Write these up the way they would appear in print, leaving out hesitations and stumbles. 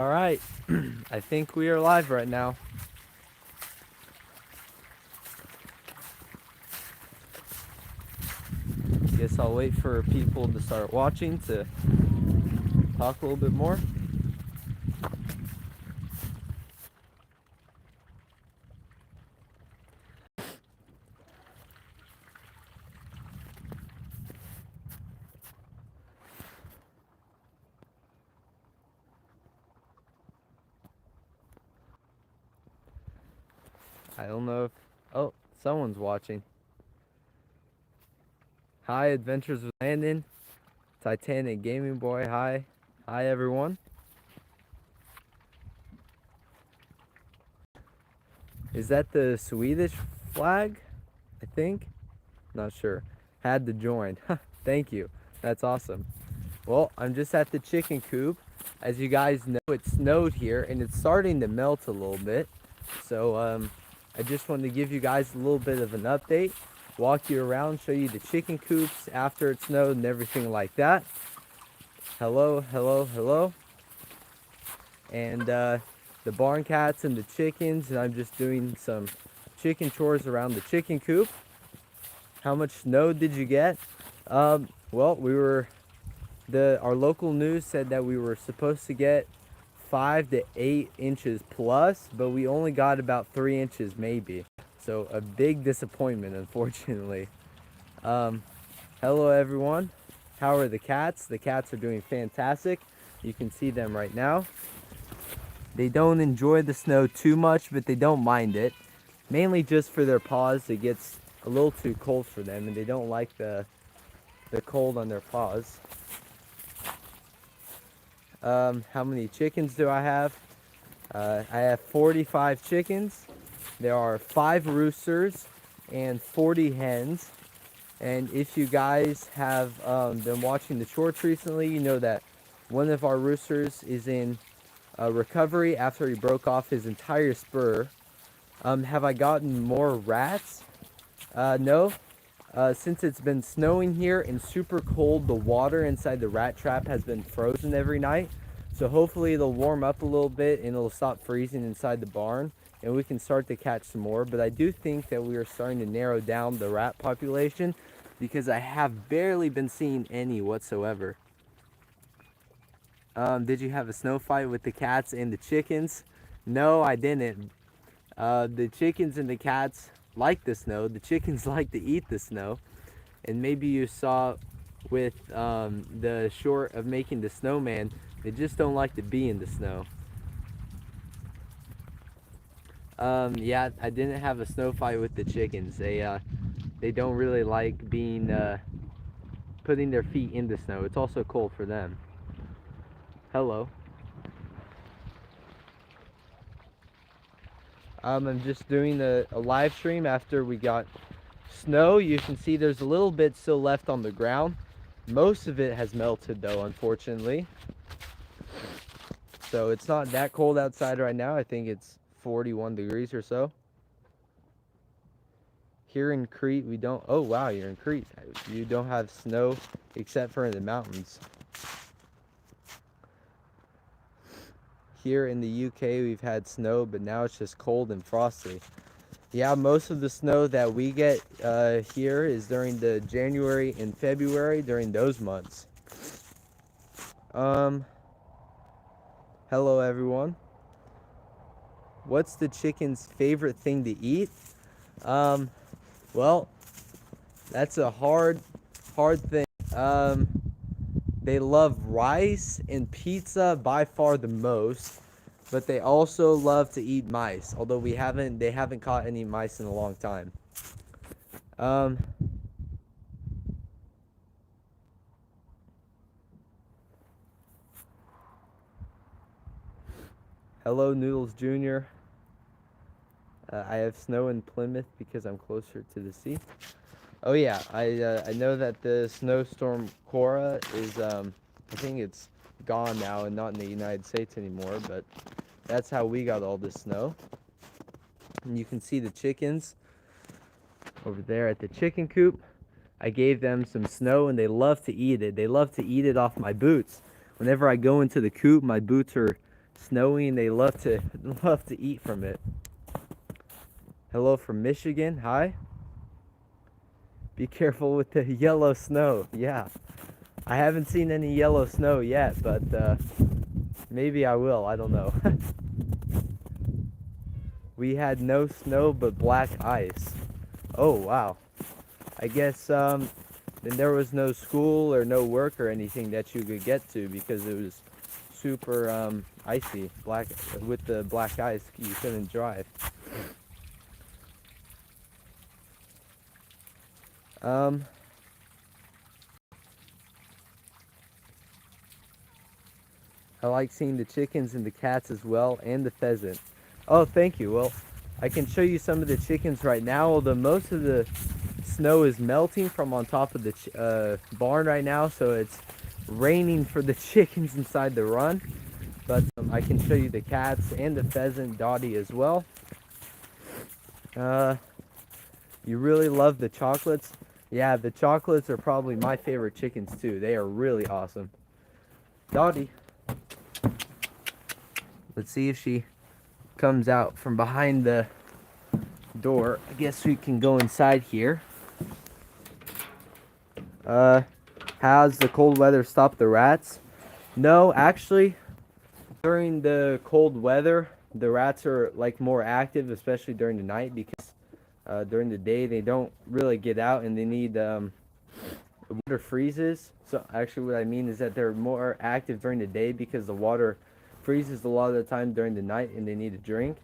All right, I think we are live right now. Guess I'll wait for people to start watching to talk a little bit more. I don't know if... Oh, someone's watching. Hi, Adventures with Landon. Titanic Gaming Boy, hi. Hi, everyone. Is that the Swedish flag? I think? Not sure. Had to join. Thank you. That's awesome. Well, I'm just at the chicken coop. As you guys know, it snowed here and it's starting to melt a little bit. So I just wanted to give you guys a little bit of an update, walk you around, show you the chicken coops after it snowed and everything like that. Hello, hello, hello. And the barn cats and the chickens, and I'm just doing some chicken chores around the chicken coop. How much snow did you get? Well, our local news said that we were supposed to get 5 to 8 inches plus, but we only got about 3 inches maybe. So a big disappointment, unfortunately. Hello everyone. How are the cats? The cats are doing fantastic. You can see them right now. They don't enjoy the snow too much, but they don't mind it. Mainly just for their paws. It gets a little too cold for them, and they don't like the cold on their paws. How many chickens do I have? I have 45 chickens. There are 5 roosters and 40 hens. And if you guys have been watching the shorts recently, you know that one of our roosters is in recovery after he broke off his entire spur. Have I gotten more rats? No. Since it's been snowing here and super cold, the water inside the rat trap has been frozen every night. So hopefully it'll warm up a little bit and it'll stop freezing inside the barn and we can start to catch some more. But I do think that we are starting to narrow down the rat population because I have barely been seeing any whatsoever. Did you have a snow fight with the cats and the chickens? No, I didn't. The chickens and the cats like the snow. The chickens like to eat the snow. And maybe you saw with the short of making the snowman, they just don't like to be in the snow. Yeah, I didn't have a snow fight with the chickens. They don't really like being putting their feet in the snow. It's also cold for them. Hello. I'm just doing a live stream after we got snow. You can see there's a little bit still left on the ground. Most of it has melted though, unfortunately. So it's not that cold outside right now. I think it's 41 degrees or so. Here in Crete, we don't... Oh, wow, you're in Crete. You don't have snow except for in the mountains. Here in the UK, we've had snow, but now it's just cold and frosty. Yeah, most of the snow that we get here is during the January and February, during those months. Hello, everyone. What's the chicken's favorite thing to eat? Well, that's a hard thing. They love rice and pizza by far the most, but they also love to eat mice. Although they haven't caught any mice in a long time. Hello, Noodles Jr. I have snow in Plymouth because I'm closer to the sea. Oh yeah, I know that the snowstorm Cora is I think it's gone now and not in the United States anymore, but that's how we got all this snow. And you can see the chickens over there at the chicken coop. I gave them some snow and they love to eat it. They love to eat it off my boots. Whenever I go into the coop, my boots are snowy, and they love to love to eat from it. Hello from Michigan. Hi. Be careful with the yellow snow. Yeah. I haven't seen any yellow snow yet, but maybe I will. I don't know. We had no snow but black ice. Oh, wow. I guess then there was no school or no work or anything that you could get to because it was super icy. Black with the black ice, you couldn't drive. I like seeing the chickens and the cats as well, and the pheasant. Oh, thank you. Well, I can show you some of the chickens right now, although most of the snow is melting from on top of the barn right now, so it's raining for the chickens inside the run. But I can show you the cats and the pheasant, Dottie, as well. You really love the chocolates? Yeah, the chocolates are probably my favorite chickens too. They are really awesome. Dottie. Let's see if she comes out from behind the door. I guess we can go inside here. Has the cold weather stopped the rats? No, actually, during the cold weather, the rats are like more active, especially during the night, because during the day they don't really get out and they need water freezes. So actually what I mean is that they're more active during the day because the water freezes a lot of the time during the night and they need a drink.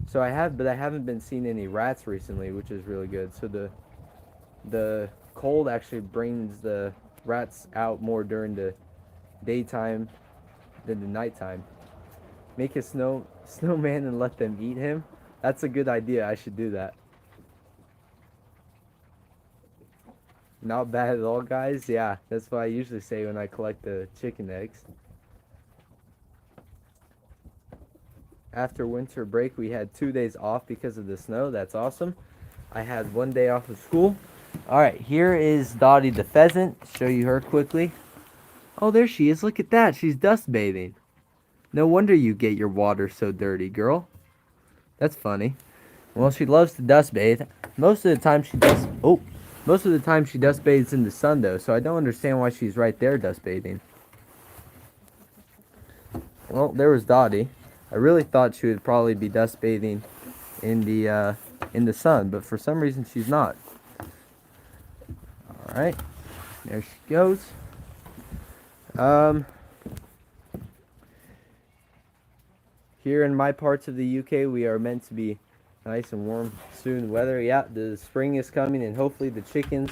So I haven't been seeing any rats recently, which is really good. So the cold actually brings the rats out more during the daytime than the nighttime. Make a snowman and let them eat him. That's a good idea. I should do that. Not bad at all, guys. Yeah, that's what I usually say when I collect the chicken eggs. After winter break, we had 2 days off because of the snow. That's awesome. I had 1 day off of school. All right, here is Dottie the pheasant. Show you her quickly. Oh, there she is. Look at that. She's dust bathing. No wonder you get your water so dirty, girl. That's funny. Well, she loves to dust bathe. Most of the time she dust bathes in the sun, though, so I don't understand why she's right there dust bathing. Well, there was Dottie. I really thought she would probably be dust bathing in the sun, but for some reason she's not. All right, there she goes. Here in my parts of the UK, we are meant to be nice and warm soon weather. Yeah, the spring is coming, and hopefully the chickens,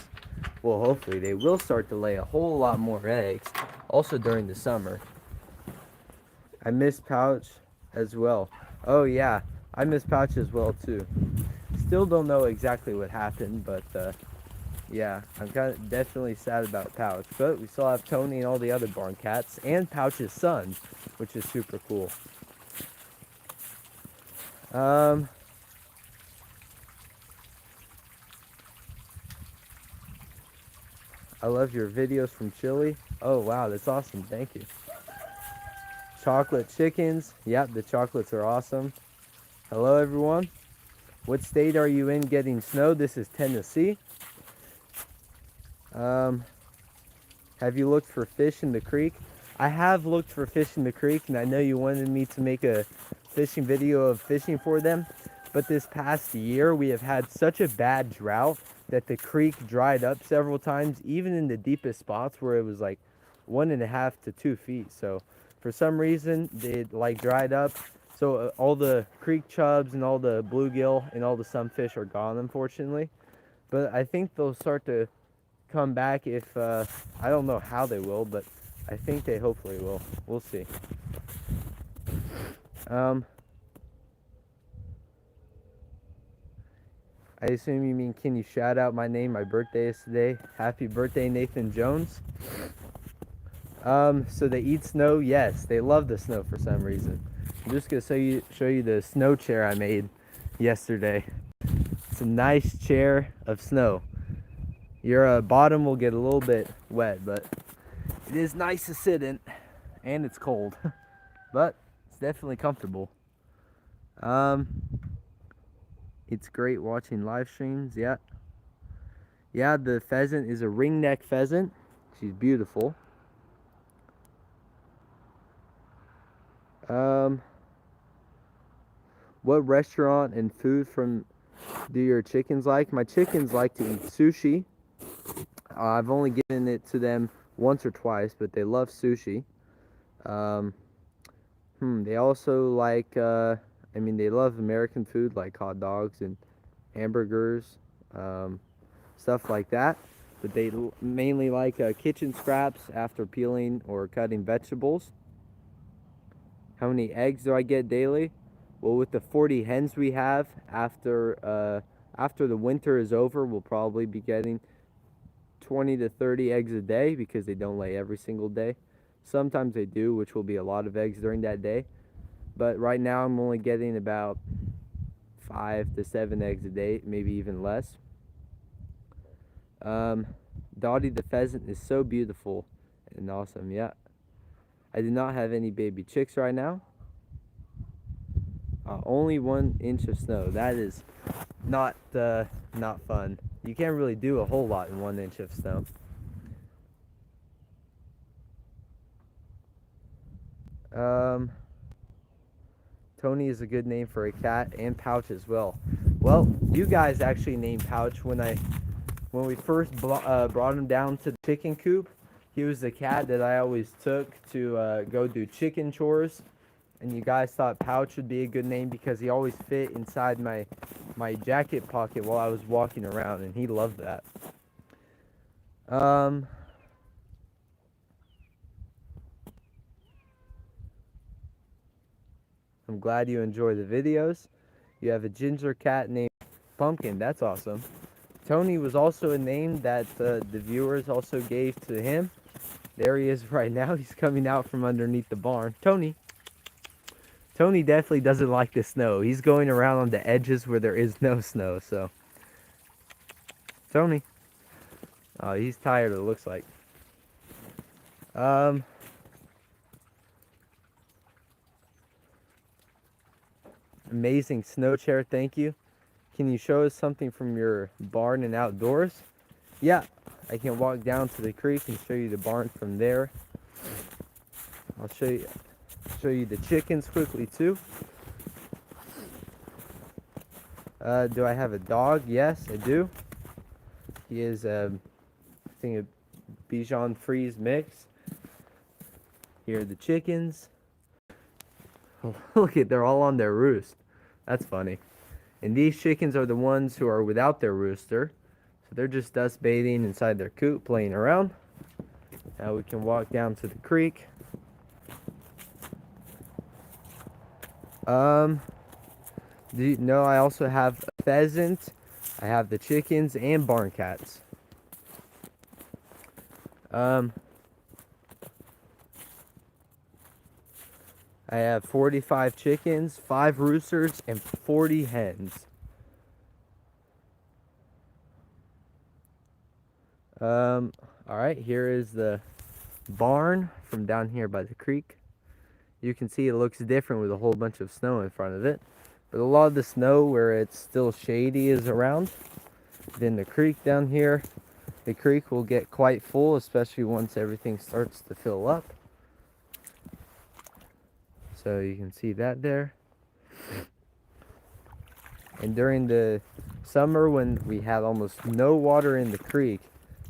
well, hopefully they will start to lay a whole lot more eggs, also during the summer. I miss Pouch as well. Oh yeah, I miss Pouch as well too. Still don't know exactly what happened, but yeah, I'm definitely sad about Pouch. But we still have Tony and all the other barn cats, and Pouch's son, which is super cool. I love your videos from Chile. Oh wow, that's awesome. Thank you. Chocolate chickens. Yep, the chocolates are awesome. Hello everyone. What state are you in getting snow? This is Tennessee. Have you looked for fish in the creek? I have looked for fish in the creek, and I know you wanted me to make a fishing video of fishing for them. But this past year, we have had such a bad drought that the creek dried up several times, even in the deepest spots where it was like 1.5 to 2 feet. So for some reason, it like dried up. So all the creek chubs and all the bluegill and all the sunfish are gone, unfortunately. But I think they'll start to come back if, I don't know how they will, but I think they hopefully will. We'll see. I assume you mean, can you shout out my name? My birthday is today. Happy birthday, Nathan Jones. So they eat snow? Yes, they love the snow for some reason. I'm just gonna show you the snow chair I made yesterday. It's a nice chair of snow. Your bottom will get a little bit wet, but it is nice to sit in, and it's cold. But It's definitely comfortable. It's great watching live streams. Yeah. Yeah, the pheasant is a ringneck pheasant. She's beautiful. What restaurant and food from do your chickens like? My chickens like to eat sushi. I've only given it to them once or twice, but they love sushi. Um, they also like, they love American food like hot dogs and hamburgers, stuff like that. But they mainly like kitchen scraps after peeling or cutting vegetables. How many eggs do I get daily? Well, with the 40 hens we have, after the winter is over, we'll probably be getting 20 to 30 eggs a day because they don't lay every single day. Sometimes they do, which will be a lot of eggs during that day. But right now I'm only getting about 5 to 7 eggs a day, maybe even less. Dottie the pheasant is so beautiful and awesome. Yeah. I do not have any baby chicks right now. Only 1 inch of snow. That is not fun. You can't really do a whole lot in 1 inch of snow. Tony is a good name for a cat, and Pouch as well. Well, you guys actually named Pouch when we first brought him down to the chicken coop. He was the cat that I always took to go do chicken chores. And you guys thought Pouch would be a good name because he always fit inside my jacket pocket while I was walking around, and he loved that. I'm glad you enjoy the videos. You have a ginger cat named Pumpkin. That's awesome. Tony was also a name that the viewers also gave to him. There he is right now. He's coming out from underneath the barn. Tony definitely doesn't like the snow. He's going around on the edges where there is no snow, so. Tony. Oh, he's tired, it looks like. Amazing snow chair, thank you. Can you show us something from your barn and outdoors? Yeah, I can walk down to the creek and show you the barn from there. I'll show you the chickens quickly too. Do I have a dog? Yes, I do. He is I think a Bichon Frise mix. Here are the chickens. Look they're all on their roost. That's funny. And these chickens are the ones who are without their rooster. So they're just dust bathing inside their coop, playing around. Now we can walk down to the creek. Do you know I also have a pheasant, I have the chickens, and barn cats. I have 45 chickens, 5 roosters, and 40 hens. Alright, here is the barn from down here by the creek. You can see it looks different with a whole bunch of snow in front of it. But a lot of the snow where it's still shady is around. Then the creek down here, the creek will get quite full, especially once everything starts to fill up. So you can see that there. And during the summer when we had almost no water in the creek,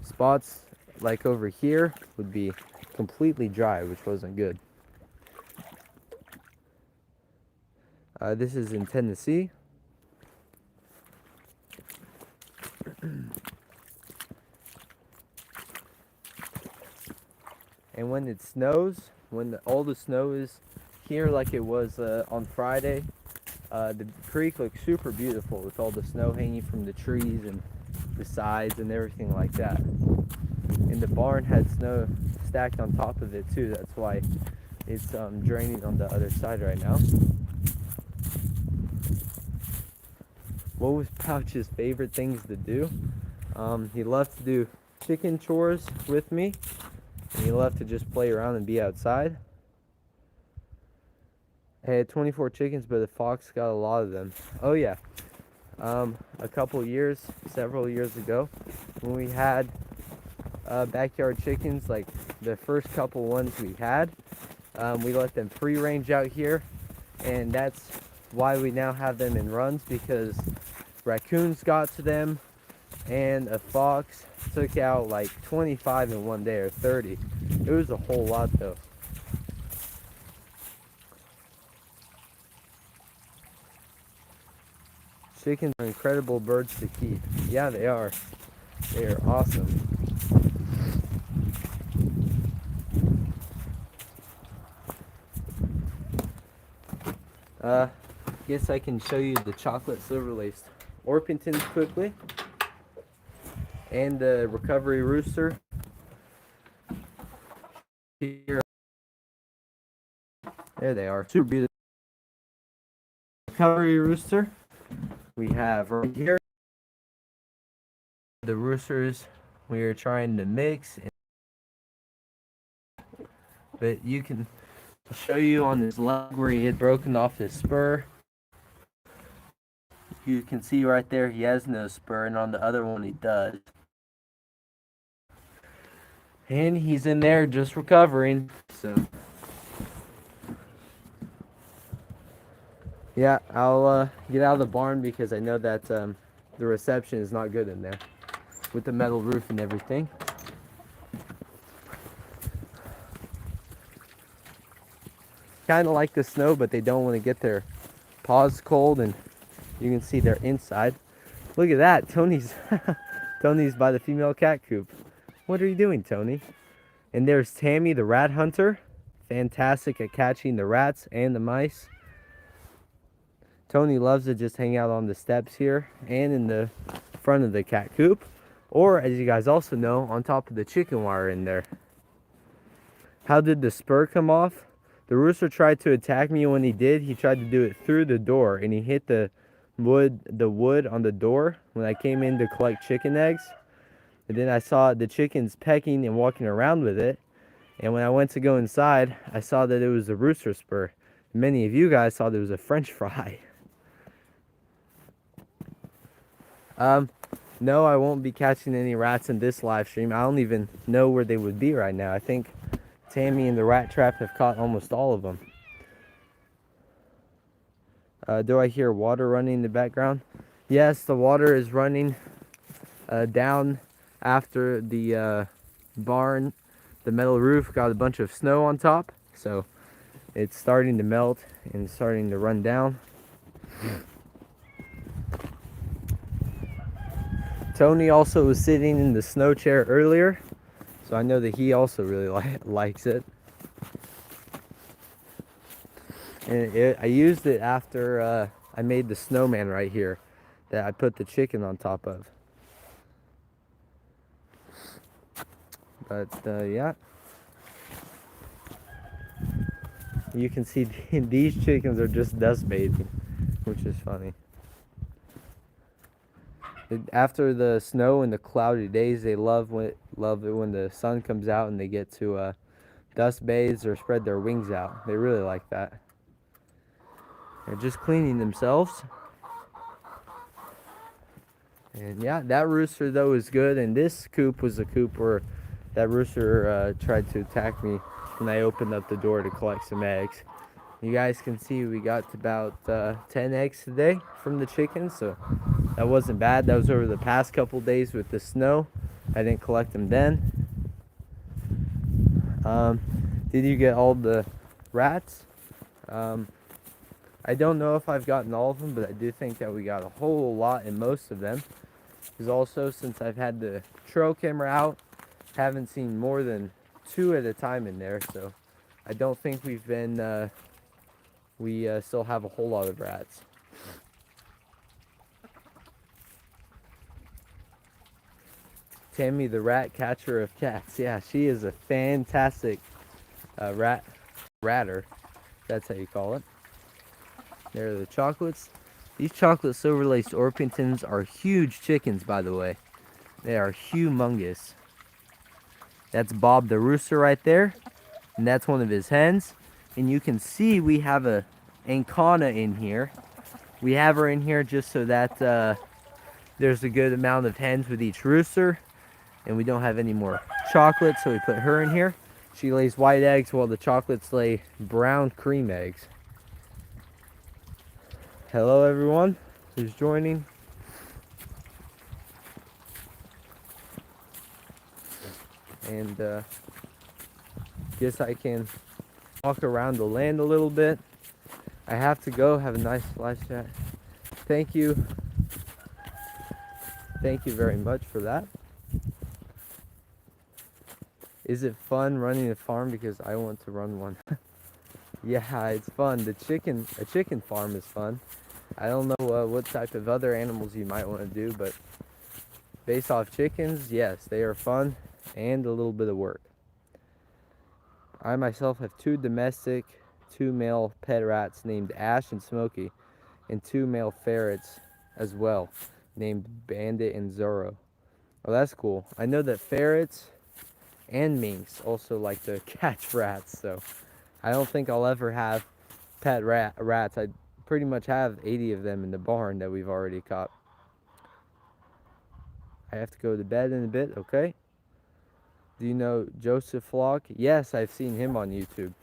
spots like over here would be completely dry, which wasn't good. This is in Tennessee. And when it snows, when all the snow is here like it was on Friday, the creek looks super beautiful with all the snow hanging from the trees and the sides and everything like that. And the barn had snow stacked on top of it too. That's why it's draining on the other side right now. What was Pouch's favorite things to do? He loved to do chicken chores with me, and he loved to just play around and be outside. I had 24 chickens, but the fox got a lot of them. Oh yeah. A couple years, several years ago, when we had backyard chickens, like the first couple ones we had, we let them free range out here, and that's why we now have them in runs, because raccoons got to them and a fox took out like 25 in one day, or 30. It was a whole lot though. Chickens are incredible birds to keep. Yeah, they are. They are awesome. Guess I can show you the chocolate silver-laced Orpingtons quickly, and the recovery rooster. Here, there they are, super beautiful. Recovery rooster. We have right here the roosters we are trying to mix, but you can show you on his leg where he had broken off his spur. You can see right there he has no spur, and on the other one he does. And he's in there just recovering, so yeah, I'll get out of the barn because I know that the reception is not good in there with the metal roof and everything. Kind of like the snow, but they don't want to get their paws cold, and you can see they're inside. Look at that, Tony's Tony's by the female cat coop. What are you doing, Tony? And there's Tammy, the rat hunter, fantastic at catching the rats and the mice. Tony loves to just hang out on the steps here and in the front of the cat coop, or as you guys also know, on top of the chicken wire in there. How did the spur come off? The rooster tried to attack me. When he did, he tried to do it through the door, and he hit the wood on the door when I came in to collect chicken eggs. And then I saw the chickens pecking and walking around with it, and when I went to go inside, I saw that it was a rooster spur. Many of you guys thought it was a French fry. No, I won't be catching any rats in this live stream. I don't even know where they would be right now. I think Tammy and the rat trap have caught almost all of them. Do I hear water running in the background? Yes, the water is running down after the barn. The metal roof got a bunch of snow on top, so it's starting to melt and starting to run down. Tony also was sitting in the snow chair earlier, so I know that he also really likes it. And I used it after I made the snowman right here that I put the chicken on top of. But yeah, you can see these chickens are just dust bathing, which is funny. After the snow and the cloudy days, they love it when the sun comes out and they get to dust bathes or spread their wings out. They really like that. They're just cleaning themselves. And yeah, that rooster though is good. And this coop was a coop where that rooster tried to attack me when I opened up the door to collect some eggs. You guys can see we got about 10 eggs today from the chickens, so that wasn't bad. That was over the past couple days with the snow. I didn't collect them then. Did you get all the rats? I don't know if I've gotten all of them, but I do think that we got a whole lot in most of them. Because also, since I've had the trail camera out, haven't seen more than 2 at a time in there, so I don't think we've been we still have a whole lot of rats. Tammy, the rat catcher of cats. Yeah, she is a fantastic ratter. That's how you call it. There are the chocolates. These chocolate silver-laced Orpingtons are huge chickens, by the way. They are humongous. That's Bob the rooster right there, and that's one of his hens. And you can see we have a and Kana in here. We have her in here just so that there's a good amount of hens with each rooster, and we don't have any more chocolate, so we put her in here. She lays white eggs while the chocolates lay brown cream eggs. Hello everyone who's joining. And guess I can walk around the land a little bit. I have to go. Have a nice live chat. Thank you. Thank you very much for that. Is it fun running a farm? Because I want to run one. Yeah, it's fun. A chicken farm is fun. I don't know what type of other animals you might want to do, but based off chickens, yes, they are fun and a little bit of work. I myself have 2 domestic, 2 male pet rats named Ash and Smokey, and 2 male ferrets as well, named Bandit and Zorro. Oh, that's cool. I know that ferrets and minks also like to catch rats, so I don't think I'll ever have pet rats. I pretty much have 80 of them in the barn that we've already caught. I have to go to bed in a bit, okay? Do you know Joseph Flock? Yes, I've seen him on YouTube.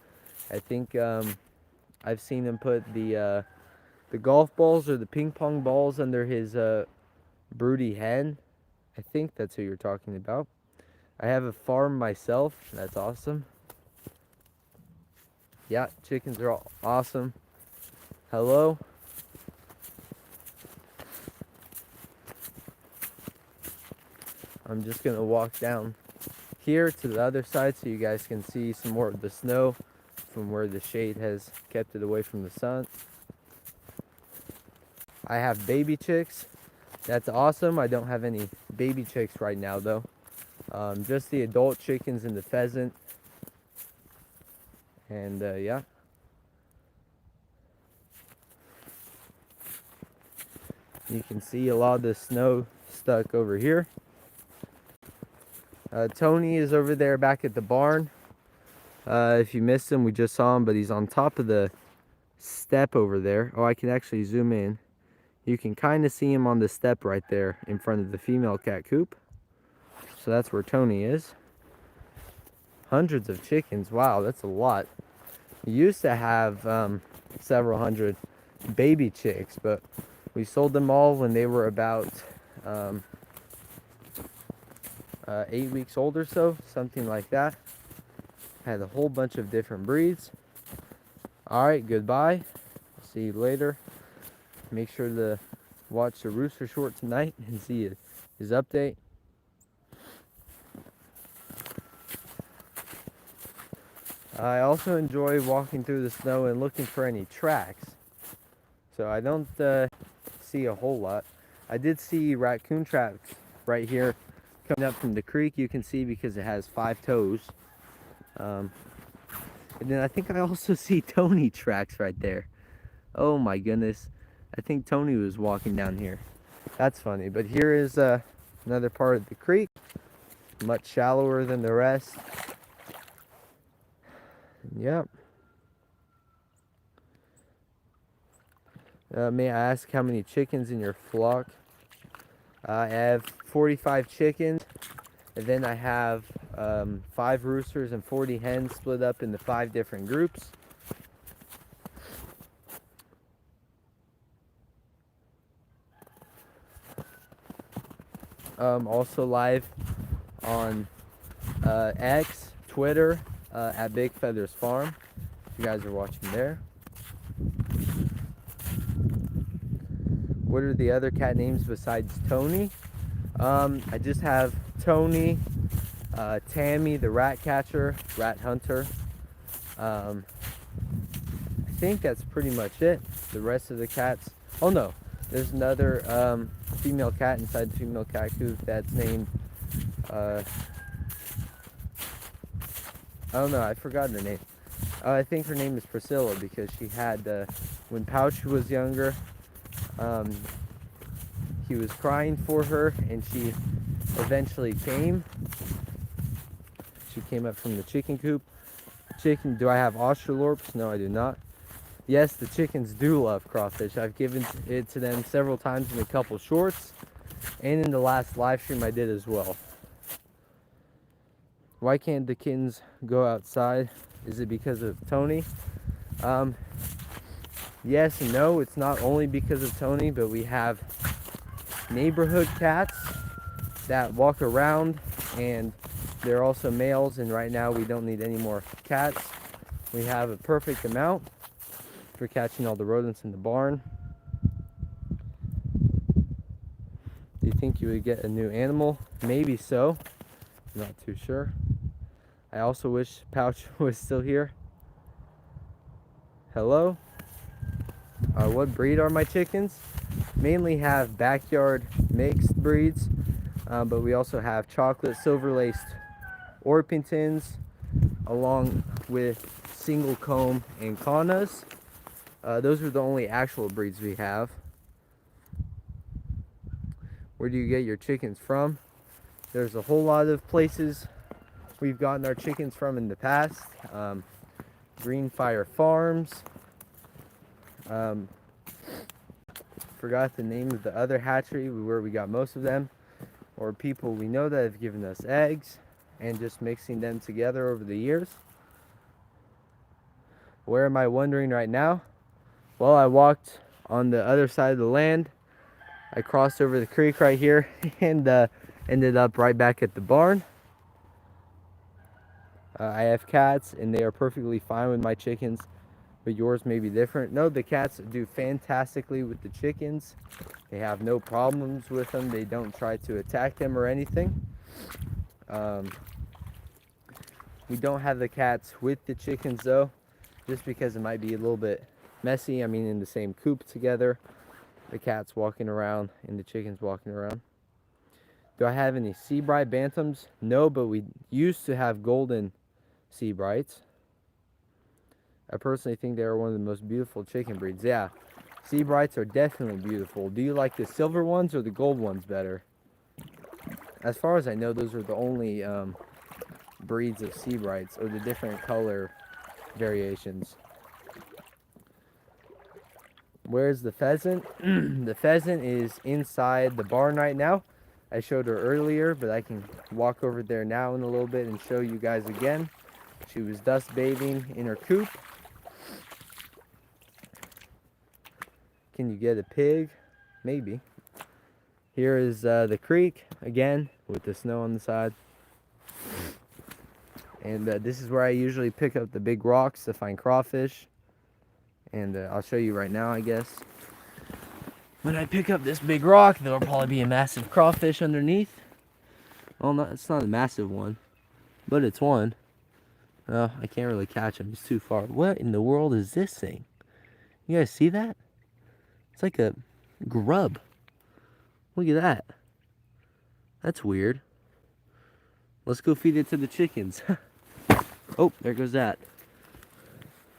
I think I've seen him put the golf balls or the ping pong balls under his broody hen. I think that's who you're talking about. I have a farm myself. That's awesome. Yeah, chickens are all awesome. Hello. I'm just gonna walk down here to the other side so you guys can see some more of the snow from where the shade has kept it away from the sun. I have baby chicks. That's awesome. I don't have any baby chicks right now though. Just the adult chickens and the pheasant. And yeah. You can see a lot of the snow stuck over here. Tony is over there back at the barn. If you missed him, we just saw him, but he's on top of the step over there. Oh, I can actually zoom in. You can kind of see him on the step right there in front of the female cat coop. So that's where Tony is. Hundreds of chickens. Wow, that's a lot. We used to have several hundred baby chicks, but we sold them all when they were about 8 weeks old or so, something like that. Had a whole bunch of different breeds. Alright, goodbye. See you later. Make sure to watch the Rooster short tonight and see his update. I also enjoy walking through the snow and looking for any tracks. So I don't see a whole lot. I did see raccoon tracks right here coming up from the creek. You can see because it has 5 toes. And then I think I also see Tony tracks right there. Oh my goodness. I think Tony was walking down here. That's funny. But here is another part of the creek. Much shallower than the rest. Yep. May I ask how many chickens in your flock? I have 45 chickens. And then I have 5 roosters and 40 hens split up into 5 different groups. Also live on X, Twitter, at Big Feathers Farm. If you guys are watching there. What are the other cat names besides Tony? I just have Tony, Tammy the rat catcher, rat hunter. I think that's pretty much it. The rest of the cats, oh no, there's another female cat inside the female cat coop that's named I don't know, I forgot her name. I think her name is Priscilla because she had when Pouch was younger, he was crying for her and she eventually came. She came up from the chicken coop. Do I have Australorps? No, I do not. Yes, the chickens do love crawfish. I've given it to them several times in a couple shorts, and in the last live stream I did as well. Why can't the kittens go outside? Is it because of Tony? Yes and no. It's not only because of Tony, but we have neighborhood cats that walk around, and they're also males, and right now we don't need any more cats. We have a perfect amount for catching all the rodents in the barn. Do you think you would get a new animal? Maybe so. I'm not too sure. I also wish Pouch was still here. Hello? What breed are my chickens? Mainly have backyard mixed breeds, but we also have chocolate silver-laced Orpingtons, along with single comb and Kaunas. Those are the only actual breeds we have. Where do you get your chickens from? There's a whole lot of places we've gotten our chickens from in the past. Greenfire Farms. Forgot the name of the other hatchery where we got most of them. Or people we know that have given us eggs, and just mixing them together over the years. Where am I wandering right now? Well, I walked on the other side of the land. I crossed over the creek right here and ended up right back at the barn. I have cats and they are perfectly fine with my chickens, but yours may be different. No, the cats do fantastically with the chickens. They have no problems with them. They don't try to attack them or anything. We don't have the cats with the chickens though, just because it might be a little bit messy. I mean, in the same coop together, the cats walking around and the chickens walking around. Do I have any Seabright Bantams? No, but we used to have golden Seabrights. I personally think they are one of the most beautiful chicken breeds. Yeah, Seabrights are definitely beautiful. Do you like the silver ones or the gold ones better? As far as I know, those are the only breeds of Seabrights, or the different color variations. Where's the pheasant? The pheasant is inside the barn right now. I showed her earlier, but I can walk over there now in a little bit and show you guys again. She was dust bathing in her coop. Can you get a pig? Maybe. Here is the creek again with the snow on the side. And this is where I usually pick up the big rocks to find crawfish. And I'll show you right now, I guess. When I pick up this big rock, there'll probably be a massive crawfish underneath. Well, no, it's not a massive one, but it's one. Oh, I can't really catch him. He's too far. What in the world is this thing? You guys see that? It's like a grub. Look at that. That's weird. Let's go feed it to the chickens. Oh, there goes that.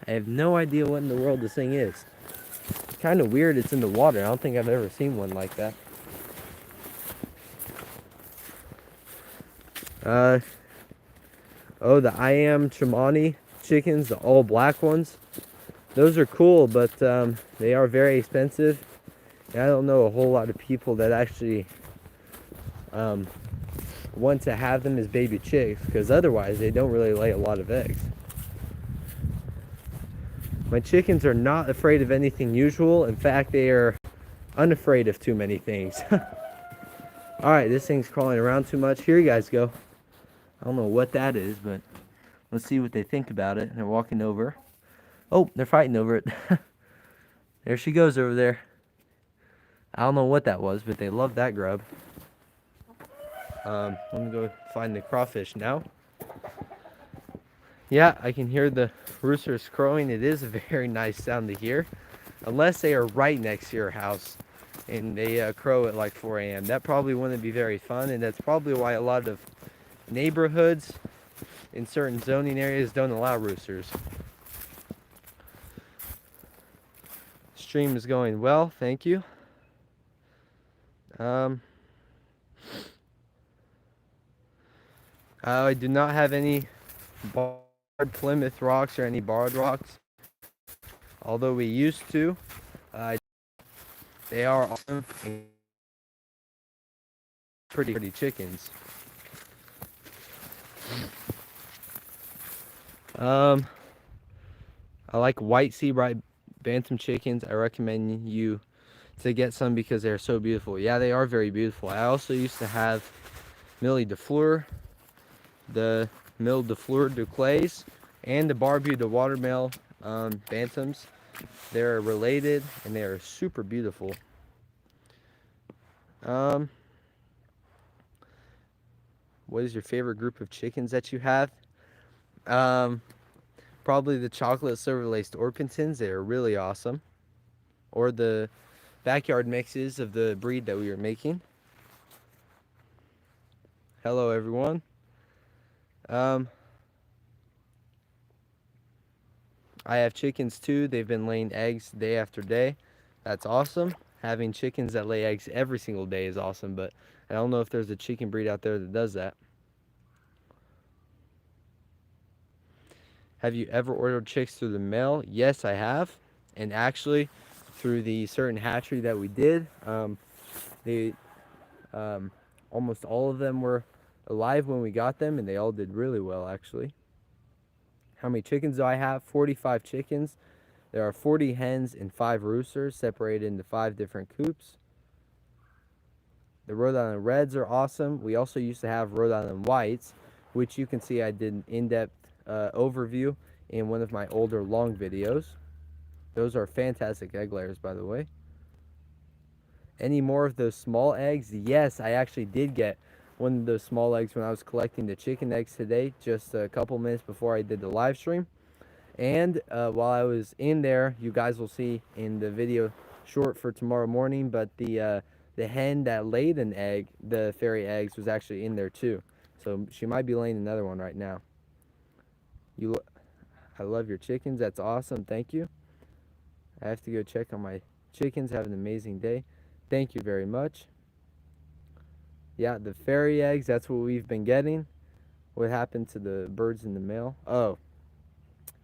I have no idea what in the world this thing is. It's kind of weird it's in the water. I don't think I've ever seen one like that. Oh, the I Am Chimani chickens, the all black ones. Those are cool, but they are very expensive. And I don't know a whole lot of people that actually want to have them as baby chicks, because otherwise they don't really lay a lot of eggs. My chickens are not afraid of anything usual. In fact, they are unafraid of too many things. Alright, this thing's crawling around too much. Here you guys go. I don't know what that is, but let's see what they think about it. They're walking over. Oh, they're fighting over it. There she goes over there. I don't know what that was, but they love that grub. Let me go find the crawfish now. Yeah, I can hear the roosters crowing. It is a very nice sound to hear. Unless they are right next to your house and they crow at like 4 a.m. That probably wouldn't be very fun, and that's probably why a lot of neighborhoods in certain zoning areas don't allow roosters. Stream is going well, thank you. I do not have any barred Plymouth rocks or any barred rocks although we used to. They are awesome and pretty chickens. I like white sea-bright bantam chickens. I recommend you to get some because they're so beautiful. Yeah, they are very beautiful. I also used to have Millie de Fleur, the Mille de Fleur de Clays, and the Barbu de Watermill bantams. They're related and they are super beautiful. What is your favorite group of chickens that you have? Probably the chocolate silver laced Orpingtons. They are really awesome. Or the backyard mixes of the breed that we were making. Hello, everyone. I have chickens too. They've been laying eggs day after day. That's awesome. Having chickens that lay eggs every single day is awesome, but I don't know if there's a chicken breed out there that does that. Have you ever ordered chicks through the mail? Yes, I have. And actually, through the certain hatchery that we did, they almost all of them were alive when we got them, and they all did really well, actually. How many chickens do I have? 45 chickens. There are 40 hens and 5 roosters separated into 5 different coops. The Rhode Island Reds are awesome. We also used to have Rhode Island Whites, which you can see I did an in-depth overview in one of my older long videos. Those are fantastic egg layers, by the way. Any more of those small eggs? Yes, I actually did get one of those small eggs when I was collecting the chicken eggs today, just a couple minutes before I did the live stream. And while I was in there, you guys will see in the video short for tomorrow morning, but the hen that laid an egg, the fairy eggs, was actually in there too. So she might be laying another one right now. I love your chickens. That's awesome. Thank you. I have to go check on my chickens. Have an amazing day. Thank you very much. Yeah, the fairy eggs, that's what we've been getting. What happened to the birds in the mail? Oh,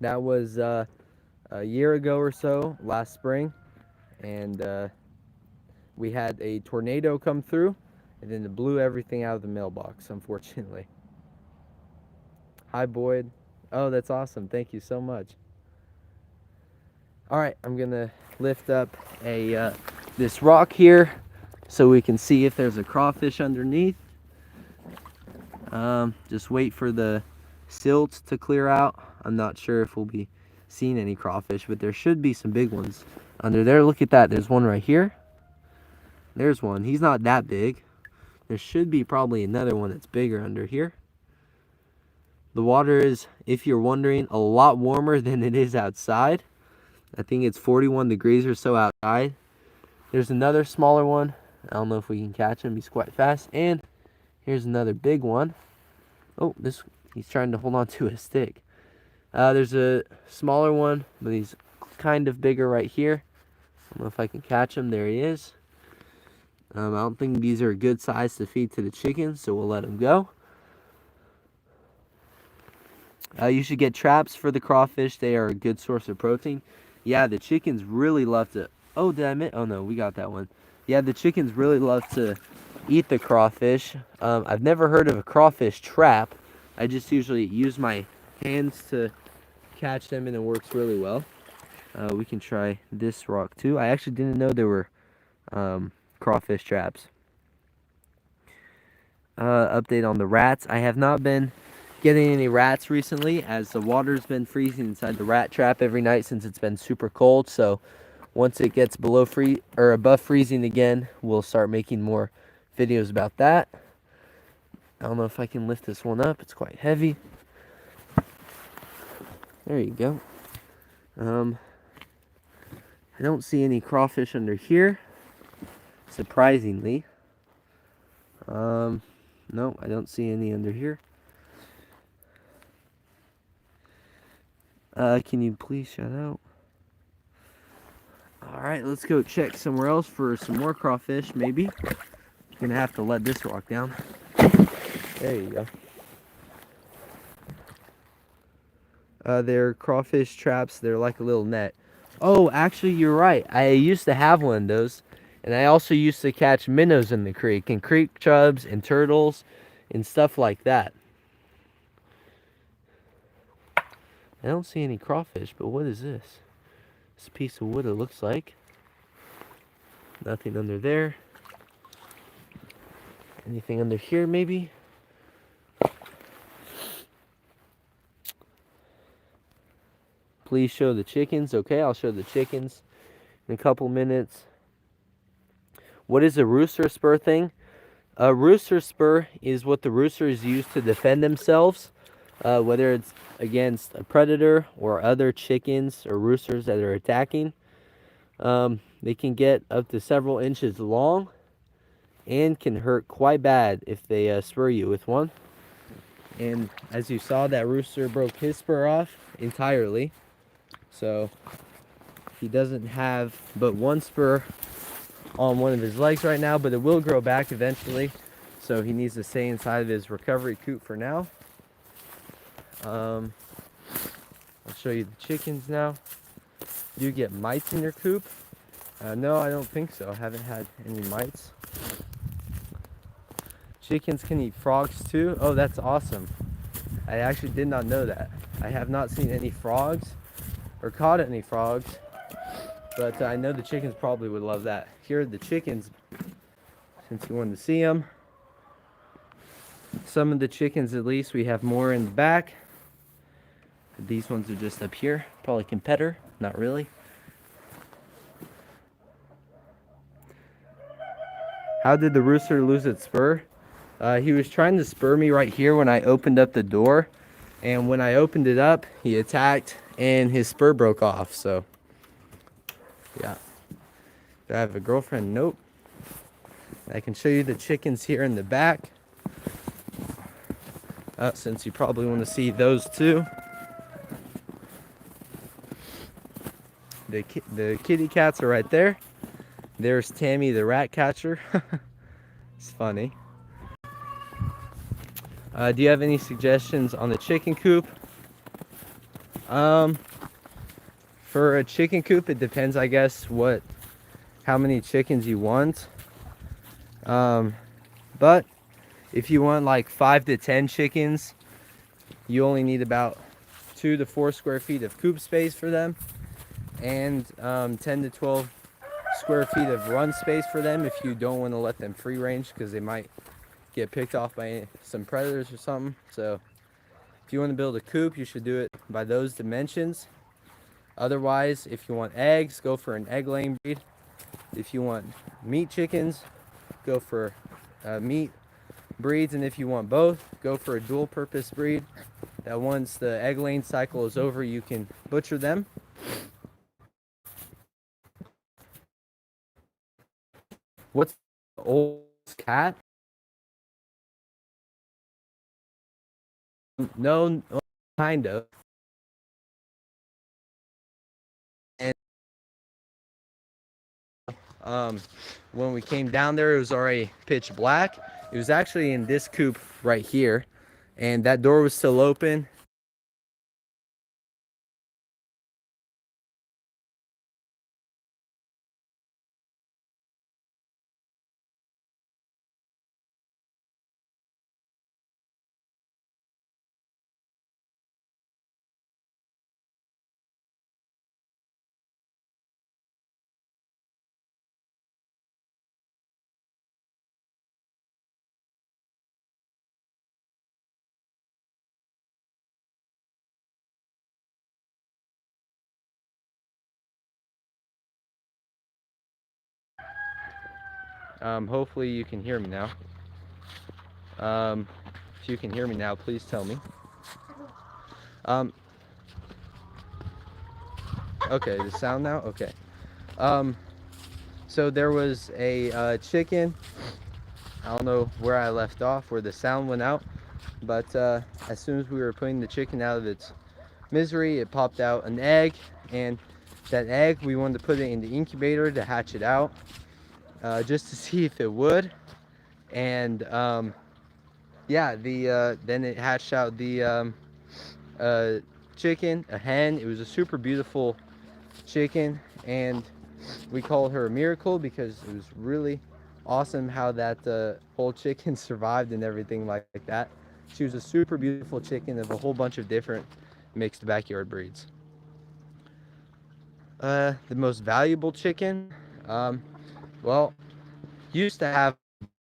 that was a year ago or so, last spring. And we had a tornado come through, and then it blew everything out of the mailbox, unfortunately. Hi, Boyd. Oh, that's awesome. Thank you so much. All right, I'm going to lift up this rock here so we can see if there's a crawfish underneath. Just wait for the silt to clear out. I'm not sure if we'll be seeing any crawfish, but there should be some big ones under there. Look at that. There's one right here. There's one. He's not that big. There should be probably another one that's bigger under here. The water is, if you're wondering, a lot warmer than it is outside. I think it's 41 degrees or so outside. There's another smaller one. I don't know if we can catch him. He's quite fast. And here's another big one. Oh, he's trying to hold on to a stick. There's a smaller one, but he's kind of bigger right here. I don't know if I can catch him. There he is. I don't think these are a good size to feed to the chickens, so we'll let them go. You should get traps for the crawfish. They are a good source of protein. Yeah, the chickens really love to... Oh, did I miss? Oh, no, we got that one. Yeah, the chickens really love to eat the crawfish. I've never heard of a crawfish trap. I just usually use my hands to catch them, and it works really well. We can try this rock, too. I actually didn't know there were crawfish traps. Update on the rats. I have not been getting any rats recently, as the water's been freezing inside the rat trap every night since it's been super cold. So once it gets below or above freezing again, we'll start making more videos about that. I don't know if I can lift this one up. It's quite heavy. There you go. I don't see any crawfish under here, surprisingly. No, I don't see any under here. Can you please shout out? Alright, let's go check somewhere else for some more crawfish, maybe. Gonna have to let this rock down. There you go. They're crawfish traps. They're like a little net. Oh, actually, you're right. I used to have one of those, and I also used to catch minnows in the creek, and creek chubs, and turtles, and stuff like that. I don't see any crawfish, but what is this? It's a piece of wood, it looks like. Nothing under there. Anything under here, maybe? Please show the chickens. Okay, I'll show the chickens in a couple minutes. What is a rooster spur thing? A rooster spur is what the roosters use to defend themselves, whether it's against a predator or other chickens or roosters that are attacking. They can get up to several inches long and can hurt quite bad if they spur you with one. And as you saw, that rooster broke his spur off entirely. So he doesn't have but one spur on one of his legs right now, but it will grow back eventually. So he needs to stay inside of his recovery coop for now. I'll show you the chickens now. Do you get mites in your coop? No, I don't think so. I haven't had any mites. Chickens can eat frogs too. Oh, that's awesome. I actually did not know that. I have not seen any frogs or caught any frogs, but I know the chickens probably would love that. Here are the chickens, since you wanted to see them. Some of the chickens, at least, we have more in the back. These ones are just up here. Probably can pet her. Not really. How did the rooster lose its spur? He was trying to spur me right here when I opened up the door. And when I opened it up, he attacked and his spur broke off. So, yeah. Do I have a girlfriend? Nope. I can show you the chickens here in the back. Since you probably want to see those too. The kitty cats are right there. There's Tammy the rat catcher. It's funny. Do you have any suggestions on the chicken coop? For a chicken coop, it depends, I guess, how many chickens you want. But if you want like 5 to 10 chickens, you only need about 2 to 4 square feet of coop space for them, and 10 to 12 square feet of run space for them if you don't want to let them free range, because they might get picked off by some predators or something. So if you want to build a coop, you should do it by those dimensions. Otherwise, if you want eggs, go for an egg laying breed. If you want meat chickens, go for meat breeds. And if you want both, go for a dual purpose breed that once the egg laying cycle is over, you can butcher them. What's the oldest cat? No, kind of. And when we came down there, it was already pitch black. It was actually in this coop right here, and that door was still open. Hopefully you can hear me now. If you can hear me now, please tell me. Okay, the sound now? Okay. So there was a chicken. I don't know where I left off, where the sound went out. But as soon as we were putting the chicken out of its misery, it popped out an egg. And that egg, we wanted to put it in the incubator to hatch it out. Just to see if it would. And yeah, then it hatched out the chicken, a hen. It was a super beautiful chicken, and we call her a miracle because it was really awesome how that whole chicken survived and everything like that. She was a super beautiful chicken of a whole bunch of different mixed backyard breeds. The most valuable chicken, well, used to have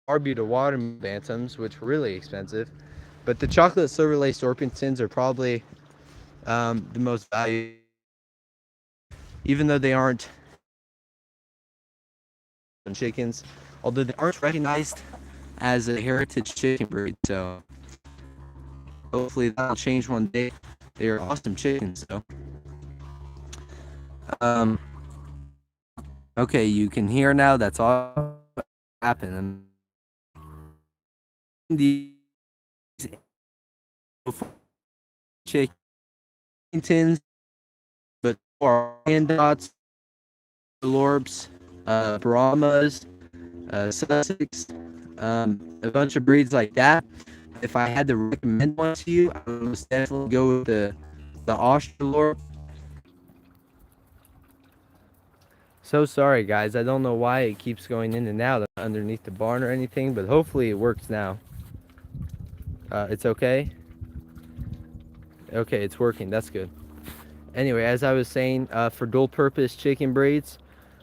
Barbie to watermelon bantams, which were really expensive, but the chocolate silver laced Orpingtons are probably the most valuable, even though they aren't chickens, although they aren't recognized as a heritage chicken breed. So hopefully that'll change one day. They are awesome chickens, though. Um, okay, you can hear now. That's all happened. These chickens, but hand dots, lorps, Brahmas, Sussex, a bunch of breeds like that. If I had to recommend one to you, I would most definitely go with the Australorp. So sorry guys, I don't know why it keeps going in and out underneath the barn or anything, but hopefully it works now. It's okay? Okay, it's working, that's good. Anyway, as I was saying, for dual purpose chicken breeds,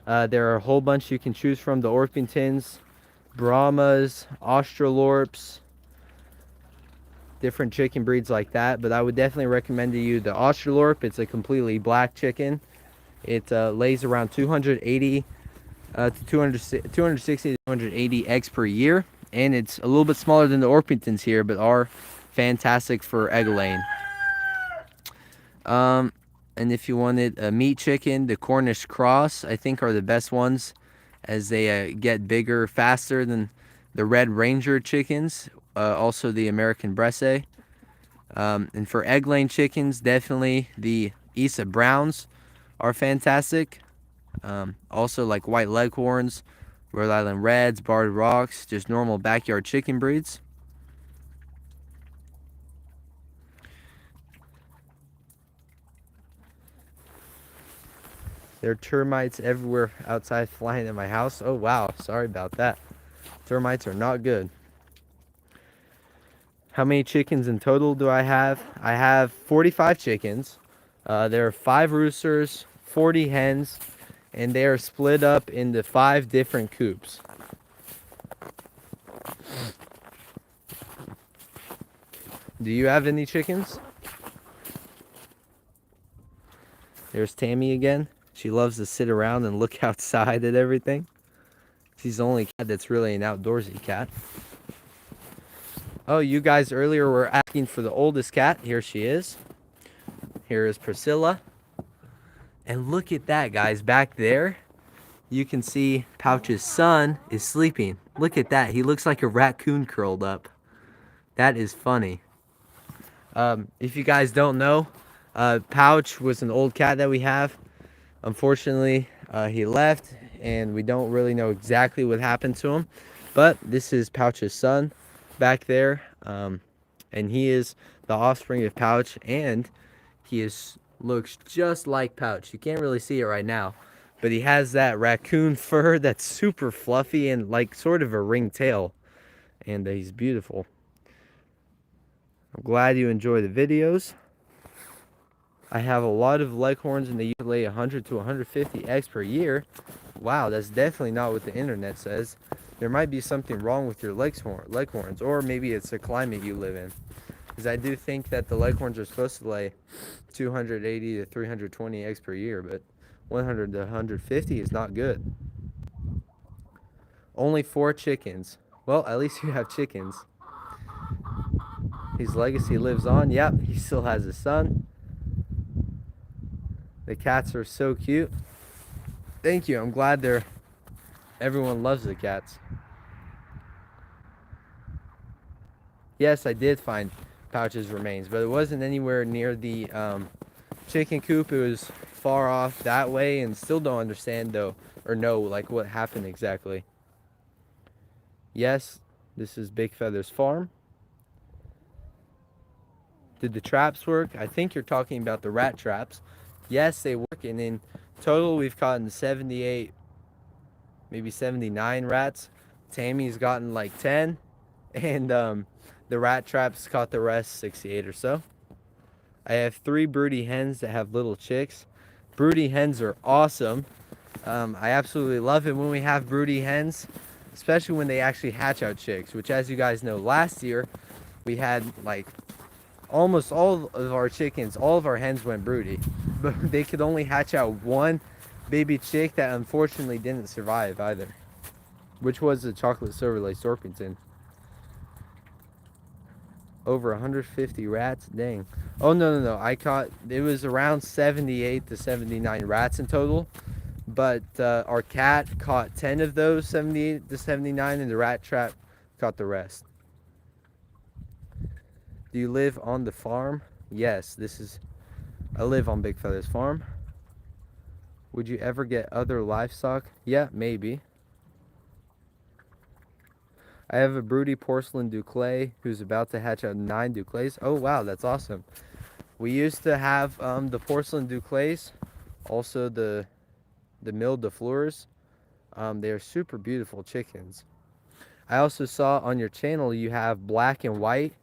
there are a whole bunch you can choose from. The Orpingtons, Brahmas, Australorps, different chicken breeds like that. But I would definitely recommend to you the Australorp. It's a completely black chicken. It lays around 280 to 260 to 280 eggs per year. And it's a little bit smaller than the Orpingtons here, but are fantastic for egg laying. And if you wanted a meat chicken, the Cornish cross, I think, are the best ones, as they get bigger faster than the Red Ranger chickens. Also the American Bresse. And for egg laying chickens, definitely the Isa Browns are fantastic. Also like White Leghorns, Rhode Island Reds, Barred Rocks, just normal backyard chicken breeds. There are termites everywhere outside flying at my house. Oh wow, sorry about that. Termites are not good. How many chickens in total do I have? I have 45 chickens. There are 5 roosters, 40 hens, and they are split up into 5 different coops. Do you have any chickens? There's Tammy again. She loves to sit around and look outside at everything. She's the only cat that's really an outdoorsy cat. Oh, you guys earlier were asking for the oldest cat. Here she is. Here is Priscilla. And look at that, guys. Back there, you can see Pouch's son is sleeping. Look at that. He looks like a raccoon curled up. That is funny. If you guys don't know, Pouch was an old cat that we have. Unfortunately, he left, and we don't really know exactly what happened to him. But this is Pouch's son back there, and he is the offspring of Pouch, and he looks just like Pouch. You can't really see it right now, but he has that raccoon fur that's super fluffy and like sort of a ring tail, and he's beautiful. I'm glad you enjoy the videos. I have a lot of leghorns, and they usually lay 100 to 150 eggs per year. Wow, that's definitely not what the internet says. There might be something wrong with your leghorns, or maybe it's the climate you live in. Because I do think that the leghorns are supposed to lay 280 to 320 eggs per year, but 100 to 150 is not good. Only 4 chickens. Well, at least you have chickens. His legacy lives on. Yep, he still has a son. The cats are so cute. Thank you. I'm glad everyone loves the cats. Yes, I did find Pouch's remains, but it wasn't anywhere near the chicken coop. It was far off that way, and still don't understand though, or know like what happened exactly. Yes, this is Big Feather's farm. Did the traps work? I think you're talking about the rat traps. Yes, they work, and in Total, we've gotten 78, maybe 79 rats. Tammy's gotten like 10, and the rat traps caught the rest, 68 or so. I have 3 broody hens that have little chicks. Broody hens are awesome. I absolutely love it when we have broody hens, especially when they actually hatch out chicks, which, as you guys know, last year we had like almost all of our chickens, all of our hens went broody, but they could only hatch out one baby chick that unfortunately didn't survive either, which was the chocolate silver-laced Orpington. Over 150 rats, dang. Oh, no, I caught, it was around 78 to 79 rats in total, but our cat caught 10 of those 78 to 79, and the rat trap caught the rest. Do you live on the farm? Yes, I live on Big Feather's farm. Would you ever get other livestock? Yeah, maybe. I have a broody porcelain Duclay who's about to hatch out 9 Duclays. Oh wow, that's awesome. We used to have the porcelain Duclays, also the milled de Fleurs. They are super beautiful chickens. I also saw on your channel you have black and white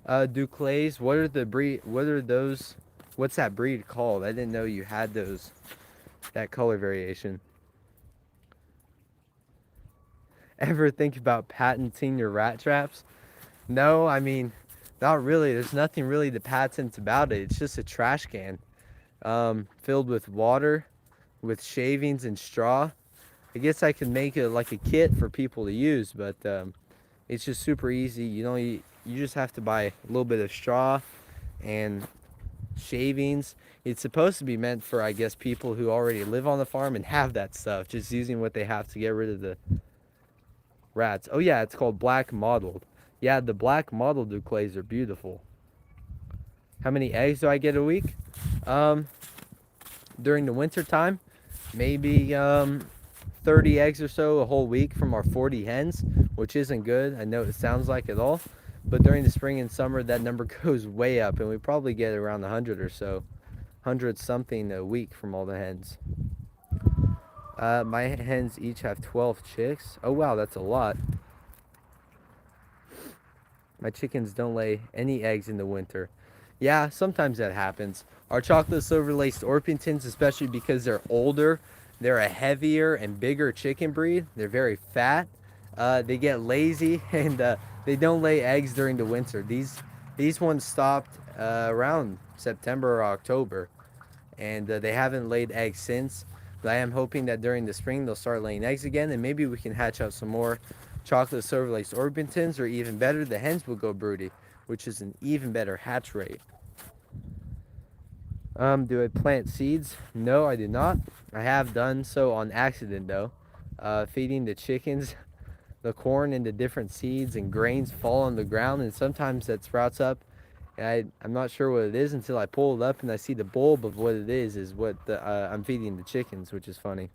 Duclays. What are the breed? What are those? What's that breed called? I didn't know you had those. That color variation. Ever think about patenting your rat traps? No, I mean, not really. There's nothing really to patent about it. It's just a trash can filled with water, with shavings and straw. I guess I could make it like a kit for people to use, but it's just super easy. You just have to buy a little bit of straw and shavings. It's supposed to be meant for, I guess, people who already live on the farm and have that stuff, just using what they have to get rid of the rats. Oh yeah, it's called black mottled. Yeah, the black mottled Duclays are beautiful. How many eggs do I get a week? During the winter time, maybe 30 eggs or so a whole week from our 40 hens, which isn't good. I know it sounds like it all, but during the spring and summer, that number goes way up, and we probably get around 100 or so, 100 something a week from all the hens. My hens each have 12 chicks. Oh wow, that's a lot. My chickens don't lay any eggs in the winter. Yeah, sometimes that happens. Our chocolate silver-laced Orpingtons, especially because they're older, they're a heavier and bigger chicken breed. They're very fat. They get lazy and they don't lay eggs during the winter. These ones stopped around September or October, and they haven't laid eggs since. But I am hoping that during the spring they'll start laying eggs again, and maybe we can hatch out some more chocolate silver-laced Orpingtons, or even better, the hens will go broody, which is an even better hatch rate. Do I plant seeds? No, I do not. I have done so on accident though. Feeding the chickens the corn into different seeds and grains fall on the ground, and sometimes that sprouts up. And I'm not sure what it is until I pull it up and I see the bulb of what it is what I'm feeding the chickens, which is funny.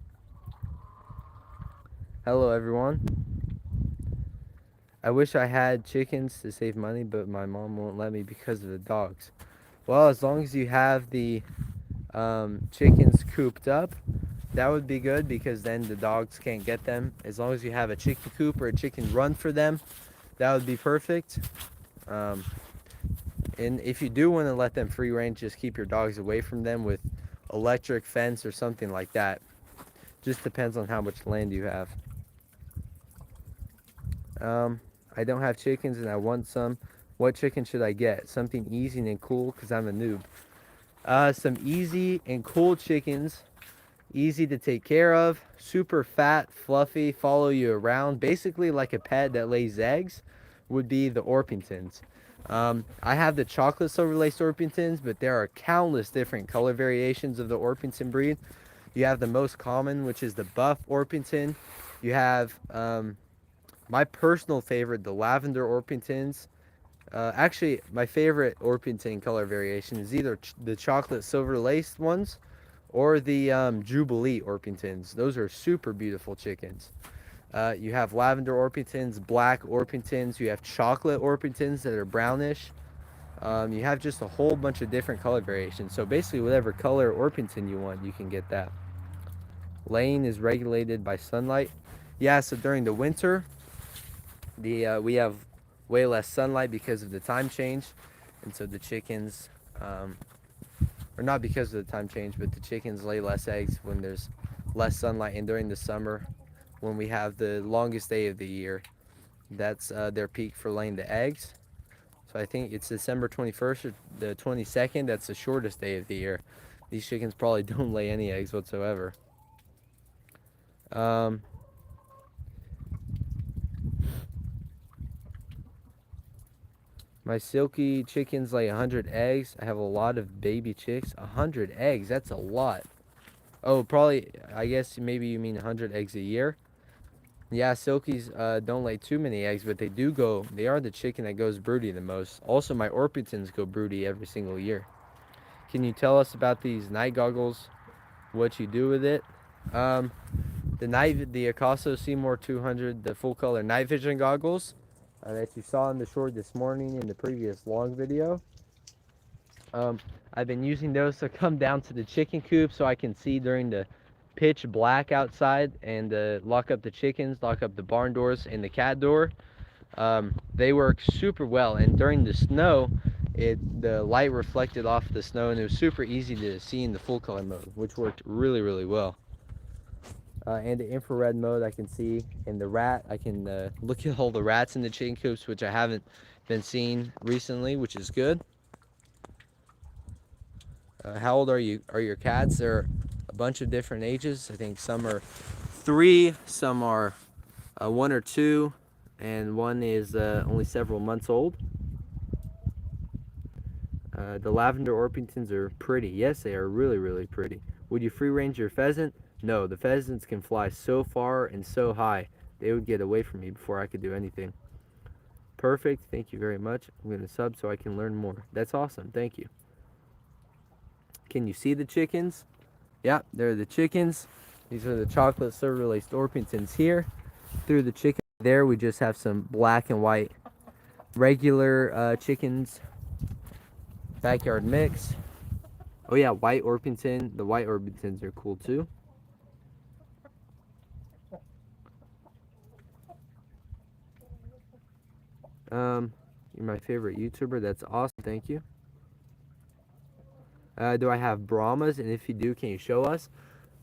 Hello everyone. I wish I had chickens to save money, but my mom won't let me because of the dogs. Well, as long as you have the chickens cooped up, that would be good, because then the dogs can't get them. As long as you have a chicken coop or a chicken run for them, that would be perfect. And if you do want to let them free range, just keep your dogs away from them with electric fence or something like that. Just depends on how much land you have. I don't have chickens and I want some. What chicken should I get? Something easy and cool, because I'm a noob. Some easy and cool chickens, easy to take care of, super fat, fluffy, follow you around, basically like a pet that lays eggs, would be the Orpingtons. I have the chocolate silver-laced Orpingtons, but there are countless different color variations of the Orpington breed. You have the most common, which is the buff Orpington. You have my personal favorite, the lavender Orpingtons. Actually, my favorite Orpington color variation is either the chocolate silver-laced ones or the Jubilee Orpingtons. Those are super beautiful chickens. You have lavender Orpingtons, black Orpingtons. You have chocolate Orpingtons that are brownish. You have just a whole bunch of different color variations. So basically, whatever color Orpington you want, you can get that. Laying is regulated by sunlight. Yeah, so during the winter, we have way less sunlight because of the time change, and so the chickens, or not because of the time change, but the chickens lay less eggs when there's less sunlight. And during the summer, when we have the longest day of the year, that's their peak for laying the eggs. So I think it's December 21st or the 22nd. That's the shortest day of the year. These chickens probably don't lay any eggs whatsoever. Um, my silky chickens lay 100 eggs. I have a lot of baby chicks. 100 eggs, that's a lot. Oh, probably, I guess maybe you mean 100 eggs a year. Yeah, silkies don't lay too many eggs, but they are the chicken that goes broody the most. Also, my Orpingtons go broody every single year. Can you tell us about these night goggles, what you do with it? Um, the Acaso Seymour 200, the full color night vision goggles that you saw in the short this morning in the previous long video. Um, I've been using those to come down to the chicken coop so I can see during the pitch black outside and lock up the chickens, lock up the barn doors and the cat door. They work super well, and during the snow, the light reflected off the snow, and it was super easy to see in the full color mode, which worked really, really well. And the infrared mode I can see, and the rat, I can look at all the rats in the chicken coops, which I haven't been seeing recently, which is good. How old are your cats? They're a bunch of different ages. I think some are 3, some are 1 or 2, and one is only several months old. The lavender Orpingtons are pretty. Yes, they are really, really pretty. Would you free range your pheasant? No, the pheasants can fly so far and so high, they would get away from me before I could do anything. Perfect. Thank you very much. I'm going to sub so I can learn more. That's awesome. Thank you. Can you see the chickens? Yeah, they're the chickens. These are the chocolate silver laced Orpingtons here. Through the chicken there, we just have some black and white regular chickens. Backyard mix. Oh yeah, white Orpington. The white Orpingtons are cool too. You're my favorite YouTuber. That's awesome. Thank you. Do I have Brahmas? And if you do, can you show us?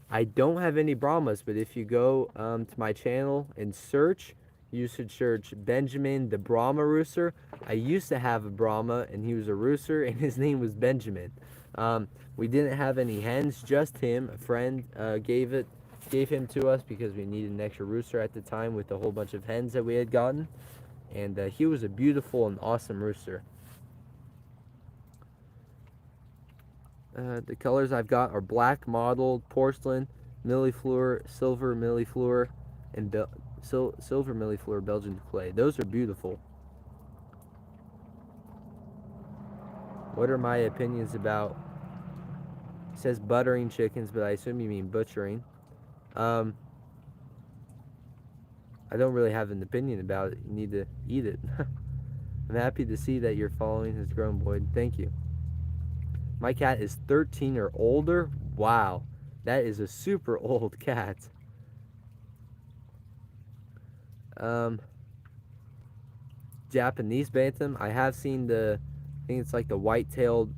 I don't have any Brahmas, but if you go to my channel and search, you should search Benjamin the Brahma Rooster. I used to have a Brahma, and he was a rooster, and his name was Benjamin. We didn't have any hens, just him. A friend gave him to us because we needed an extra rooster at the time with a whole bunch of hens that we had gotten. And he was a beautiful and awesome rooster. The colors I've got are black mottled, porcelain, millefleur, silver millefleur, and silver millefleur Belgian clay. Those are beautiful. What are my opinions about? It says buttering chickens, but I assume you mean butchering. I don't really have an opinion about it. You need to eat it. I'm happy to see that your following has grown, Boyd. Thank you. My cat is 13 or older. Wow, that is a super old cat. Japanese bantam. I have seen I think it's like the white-tailed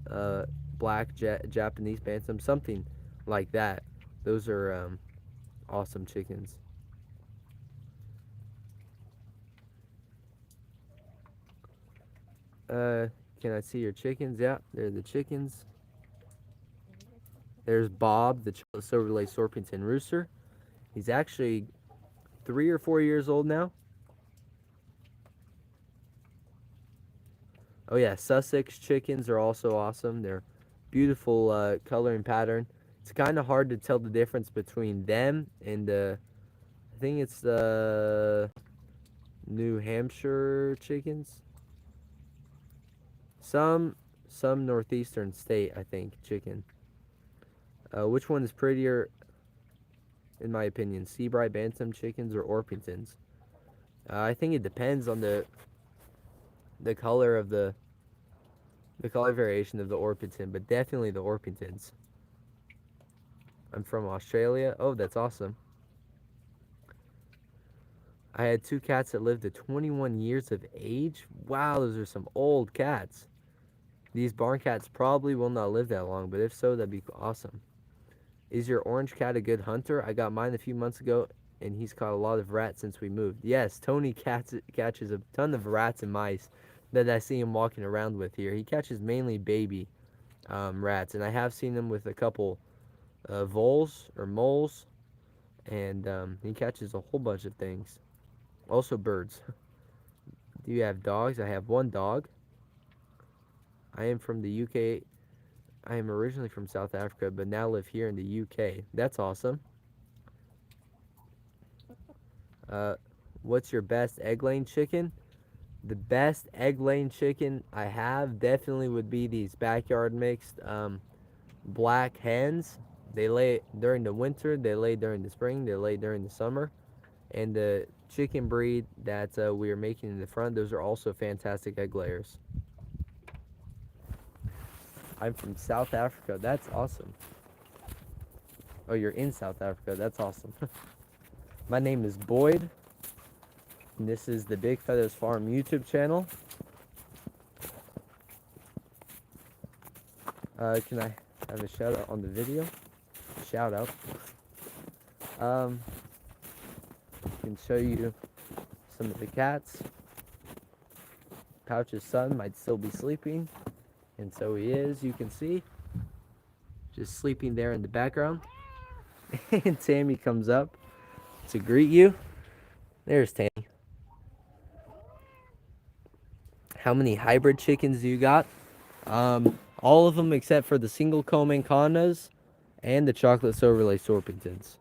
black Japanese bantam, something like that. Those are awesome chickens. Can I see your chickens? Yeah, they're the chickens. There's Bob, the silver laced Orpington rooster. He's actually 3 or 4 years old now. Oh yeah, Sussex chickens are also awesome. They're beautiful color and pattern. It's kind of hard to tell the difference between them and I think it's the New Hampshire chickens. Some northeastern state, I think, chicken. Which one is prettier, in my opinion? Seabright Bantam chickens or Orpingtons? I think it depends on the color of the color variation of the Orpington, but definitely the Orpingtons. I'm from Australia. Oh, that's awesome. I had 2 cats that lived to 21 years of age. Wow, those are some old cats. These barn cats probably will not live that long, but if so, that'd be awesome. Is your orange cat a good hunter? I got mine a few months ago, and he's caught a lot of rats since we moved. Yes, Tony catches a ton of rats and mice that I see him walking around with here. He catches mainly baby rats, and I have seen him with a couple voles or moles, and he catches a whole bunch of things. Also birds. Do you have dogs? I have 1 dog. I am from the UK. I am originally from South Africa, but now live here in the UK. That's awesome. What's your best egg-laying chicken? The best egg-laying chicken I have definitely would be these backyard mixed black hens. They lay during the winter, they lay during the spring, they lay during the summer. And the chicken breed that we are making in the front, those are also fantastic egg layers. I'm from South Africa. That's awesome. Oh, you're in South Africa. That's awesome. My name is Boyd, and this is the Big Feathers Farm YouTube channel. Can I have a shout out on the video? Shout out. I can show you some of the cats. Pouch's son might still be sleeping, and so he is. You can see, just sleeping there in the background. And Tammy comes up to greet you. There's Tammy. How many hybrid chickens do you got? All of them except for the single comb Ancondas and the chocolate Silverlay Sorpingtons.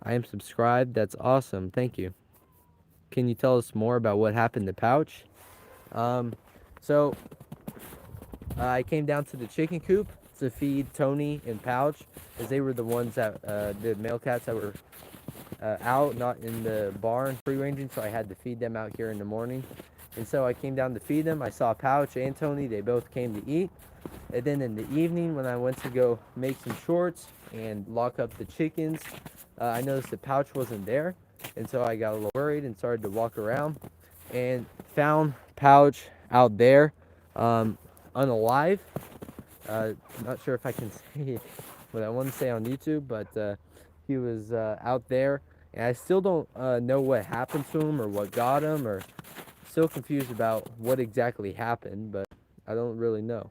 I am subscribed. That's awesome. Thank you. Can you tell us more about what happened to Pouch? So I came down to the chicken coop to feed Tony and Pouch, as they were the ones that, the male cats that were out, not in the barn free ranging, so I had to feed them out here in the morning. And so I came down to feed them. I saw Pouch and Tony. They both came to eat. And then in the evening, when I went to go make some shorts and lock up the chickens, I noticed that Pouch wasn't there. And so I got a little worried and started to walk around and found Pouch out there, unalive. Not sure if I can say what I want to say on YouTube, but he was out there. And I still don't know what happened to him or what got him, or still confused about what exactly happened, but I don't really know.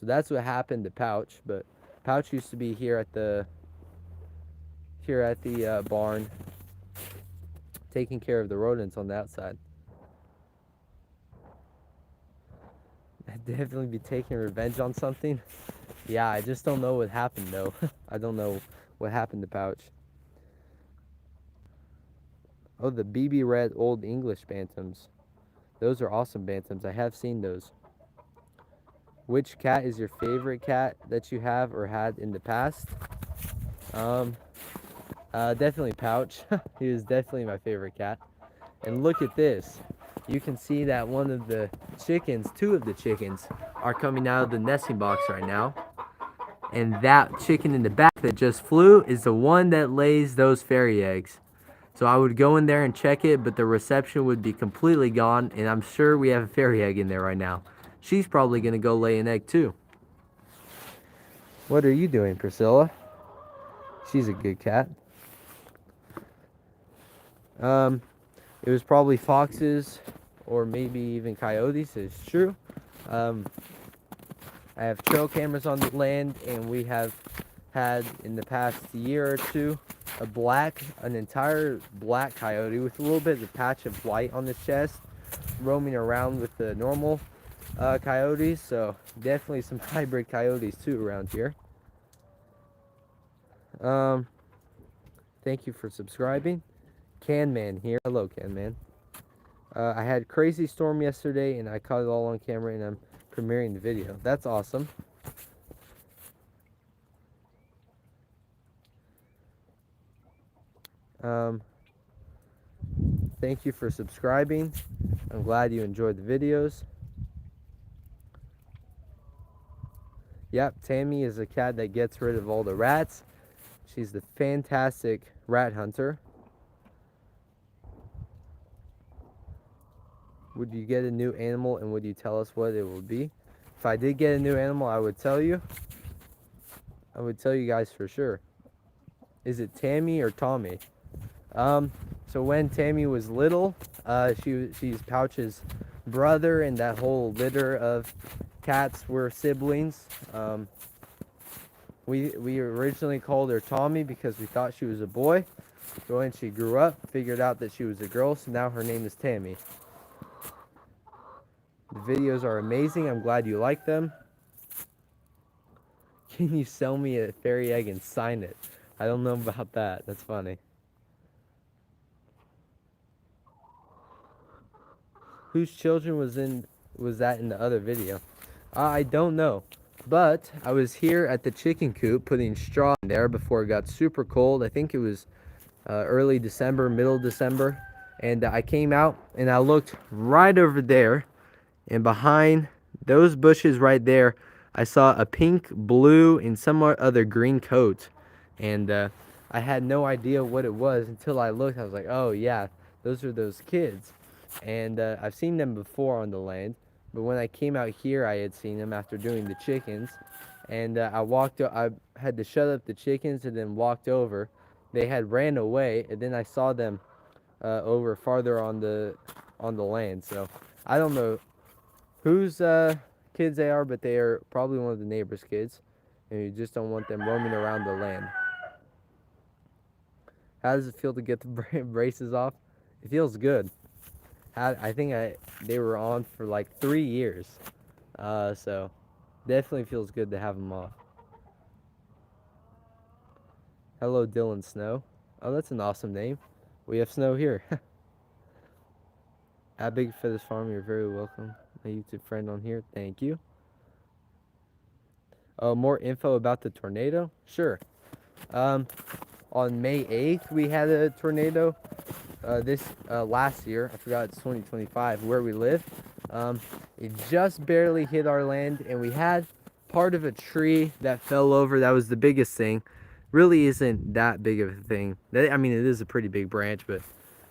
So that's what happened to Pouch. But Pouch used to be here at the barn, taking care of the rodents on the outside. I'd definitely be taking revenge on something. Yeah, I just don't know what happened though. I don't know what happened to Pouch. Oh, the BB Red Old English Bantams. Those are awesome bantams. I have seen those. Which cat is your favorite cat that you have or had in the past? Definitely Pouch. He was definitely my favorite cat. And look at this. You can see that one of the chickens, 2 of the chickens, are coming out of the nesting box right now. And that chicken in the back that just flew is the one that lays those fairy eggs. So I would go in there and check it, but the reception would be completely gone, and I'm sure we have a fairy egg in there right now. She's probably going to go lay an egg too. What are you doing, Priscilla? She's a good cat. It was probably foxes or maybe even coyotes. It's true. I have trail cameras on the land, and we have had in the past year or 2 an entire black coyote with a little bit of a patch of white on his chest, roaming around with the normal coyotes. So definitely some hybrid coyotes too around here. Thank you for subscribing. Can Man here. Hello, Can Man. I had crazy storm yesterday, and I caught it all on camera, and I'm premiering the video. That's awesome. Thank you for subscribing. I'm glad you enjoyed the videos. Yep, Tammy is a cat that gets rid of all the rats. She's the fantastic rat hunter. Would you get a new animal, and would you tell us what it would be? If I did get a new animal, I would tell you. I would tell you guys for sure. Is it Tammy or Tommy? So when Tammy was little, she's Pouch's brother, and that whole litter of cats were siblings. We originally called her Tommy because we thought she was a boy. So when she grew up, figured out that she was a girl, so now her name is Tammy. The videos are amazing. I'm glad you like them. Can you sell me a fairy egg and sign it? I don't know about that. That's funny. Whose children was that in the other video? I don't know. But I was here at the chicken coop putting straw in there before it got super cold. I think it was early December, middle December. And I came out and I looked right over there. And behind those bushes right there, I saw a pink, blue, and somewhat other green coat. And I had no idea what it was until I looked. I was like, oh yeah, those are those kids. And I've seen them before on the land. But when I came out here, I had seen them after doing the chickens. And I had to shut up the chickens and then walked over. They had ran away, and then I saw them over farther on the land. So I don't know whose kids they are, but they are probably one of the neighbor's kids, and you just don't want them roaming around the land. How does it feel to get the braces off? It feels good. I think they were on for like 3 years, so definitely feels good to have them off. Hello, Dylan Snow. Oh, that's an awesome name. We have snow here. At Big Feathers Farm, you're very welcome. My YouTube friend on here, thank you. More info about the tornado? Sure. On May 8th, we had a tornado. Last year, I forgot it's 2025, where we live. It just barely hit our land, and we had part of a tree that fell over. That was the biggest thing. Really isn't that big of a thing. I mean, it is a pretty big branch, but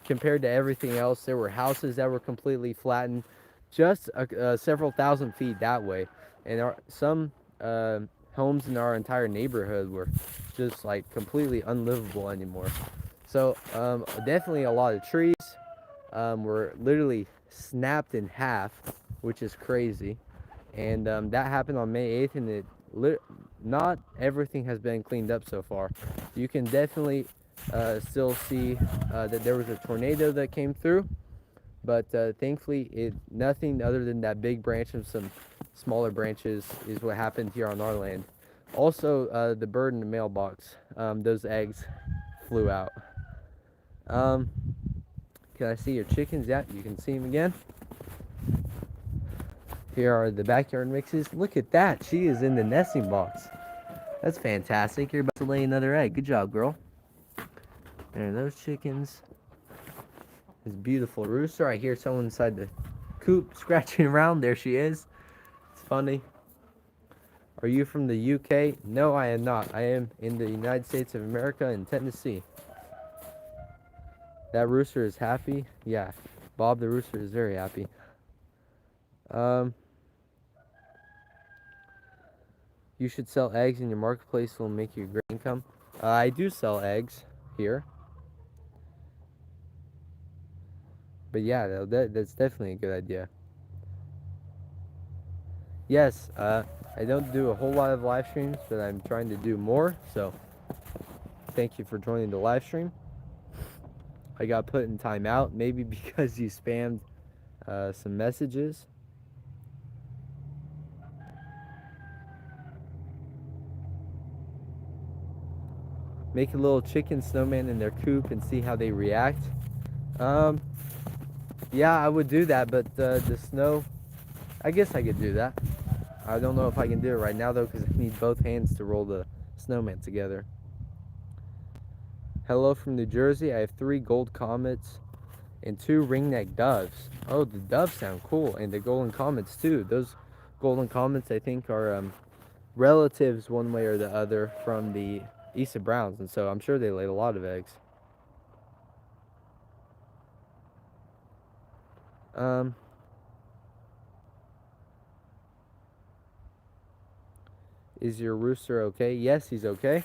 compared to everything else, there were houses that were completely flattened, just several thousand feet that way, and some homes in our entire neighborhood were just like completely unlivable anymore. So definitely a lot of trees were literally snapped in half, which is crazy. And that happened on May 8th, and not everything has been cleaned up so far. You can definitely still see that there was a tornado that came through, but thankfully nothing other than that big branch and some smaller branches is what happened here on our land. Also, the bird in the mailbox, those eggs flew out. Can I see your chickens? Yeah, you can see them again. Here are the backyard mixes. Look at that. She is in the nesting box. That's fantastic. You're about to lay another egg. Good job, girl. There are those chickens. This beautiful rooster. I hear someone inside the coop scratching around. There she is. It's funny. Are you from the UK? No, I am not. I am in the United States of America in Tennessee. That rooster is happy. Yeah, Bob the rooster is very happy. You should sell eggs in your marketplace. It will make you a great income. I do sell eggs here. But yeah, that's definitely a good idea. Yes, I don't do a whole lot of live streams, but I'm trying to do more. So thank you for joining the live stream. I got put in timeout, maybe because you spammed some messages. Make a little chicken snowman in their coop and see how they react. Yeah, I would do that, but the snow, I guess I could do that. I don't know if I can do it right now though, because I need both hands to roll the snowman together. Hello from New Jersey. I have 3 gold comets and 2 ringneck doves. Oh, the doves sound cool, and the golden comets too. Those golden comets, I think, are relatives one way or the other from the east of Browns, and so I'm sure they laid a lot of eggs. Is your rooster okay? Yes, he's okay.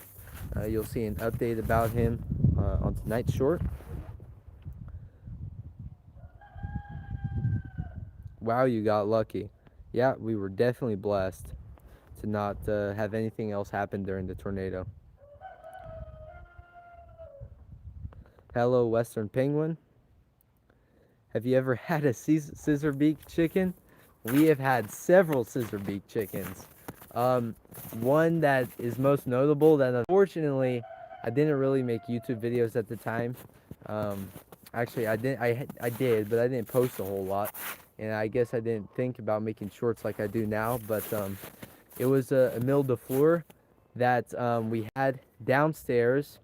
You'll see an update about him on tonight's short. Wow, you got lucky. Yeah, we were definitely blessed to not have anything else happen during the tornado. Hello, Western Penguin. Have you ever had a scissor beak chicken? We have had several scissor beak chickens. One that is most notable that unfortunately I didn't really make YouTube videos at the time. Actually, I did, but I didn't post a whole lot, and I guess I didn't think about making shorts like I do now. But it was a mille de fleur that we had downstairs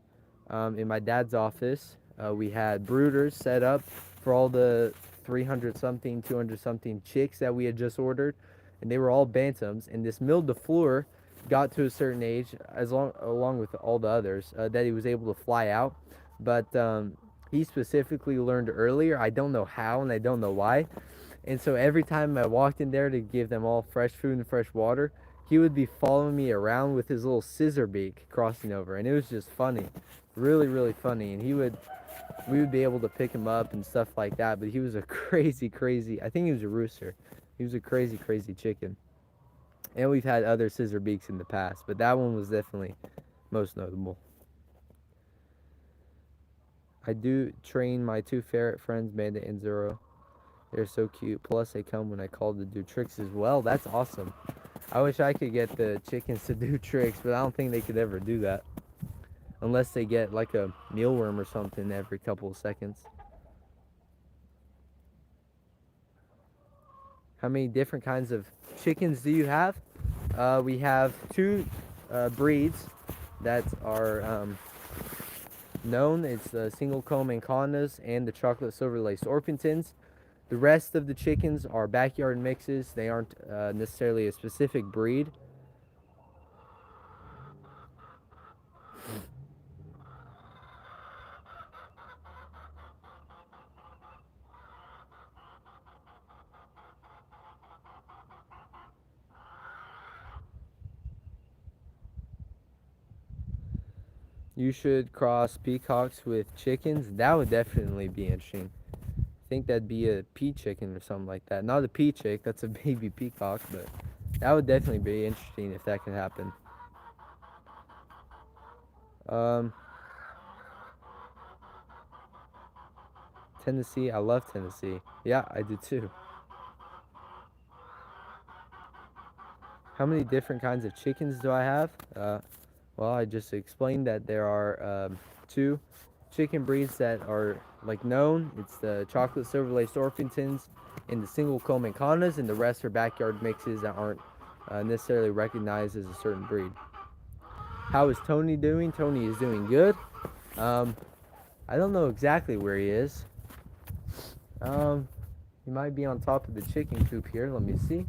in my dad's office. We had brooders set up for all the 300 something, 200 something chicks that we had just ordered, and they were all bantams. And this mille de fleur got to a certain age, along with all the others, that he was able to fly out. But he specifically learned earlier. I don't know how, and I don't know why. And so every time I walked in there to give them all fresh food and fresh water, he would be following me around with his little scissor beak crossing over, and it was just funny, really, really funny. And we would be able to pick him up and stuff like that. But he was a crazy, crazy. I think he was a rooster. He was a crazy, crazy chicken. And we've had other scissor beaks in the past, but that one was definitely most notable. I do train my 2 ferret friends, Bandit and Zero. They're so cute. Plus, they come when I call to do tricks as well. That's awesome. I wish I could get the chickens to do tricks, but I don't think they could ever do that. Unless they get like a mealworm or something every couple of seconds. How many different kinds of chickens do you have? We have 2 breeds that are known. It's the single comb Ancondas and the chocolate silver lace Orpingtons. The rest of the chickens are backyard mixes. They aren't necessarily a specific breed. You should cross peacocks with chickens. That would definitely be interesting. I think that'd be a pea chicken or something like that. Not a pea chick, that's a baby peacock, but that would definitely be interesting if that could happen. Tennessee, I love Tennessee. Yeah, I do too. How many different kinds of chickens do I have? Well, I just explained that there are 2 chicken breeds that are like known. It's the chocolate silver laced Orpingtons and the single comb Ancondas, and the rest are backyard mixes that aren't necessarily recognized as a certain breed. How is Tony doing? Tony is doing good. I don't know exactly where he is. He might be on top of the chicken coop here. Let me see.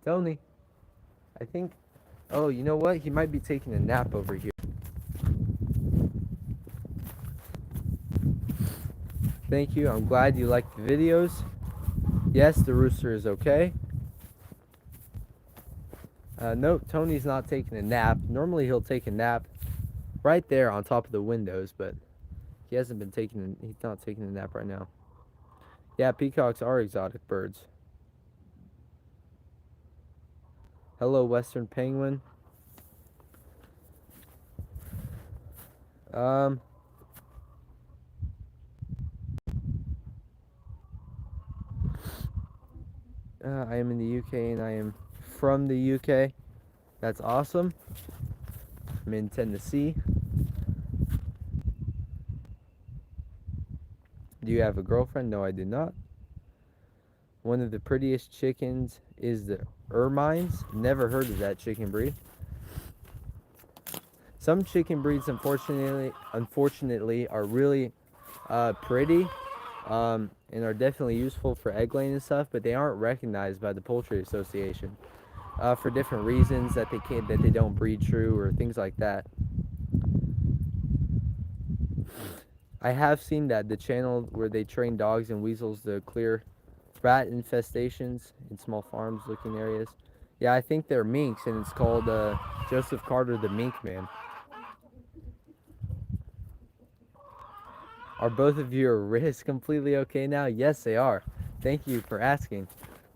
Tony, I think. Oh, you know what? He might be taking a nap over here. Thank you. I'm glad you liked the videos. Yes, the rooster is okay. Nope, Tony's not taking a nap. Normally he'll take a nap right there on top of the windows, but he's not taking a nap right now. Yeah, peacocks are exotic birds. Hello, Western Penguin. I am in the UK and I am from the UK. That's awesome. I'm in Tennessee. Do you have a girlfriend? No, I do not. One of the prettiest chickens is the ermines. Never heard of that chicken breed. Some chicken breeds, unfortunately, are really pretty and are definitely useful for egg laying and stuff, but they aren't recognized by the Poultry Association for different reasons that they don't breed true or things like that. I have seen that, the channel where they train dogs and weasels to clear rat infestations in small farms looking areas. Yeah, I think they're minks, and it's called Joseph Carter the Mink Man. Are both of your wrists completely okay now? Yes, they are. Thank you for asking.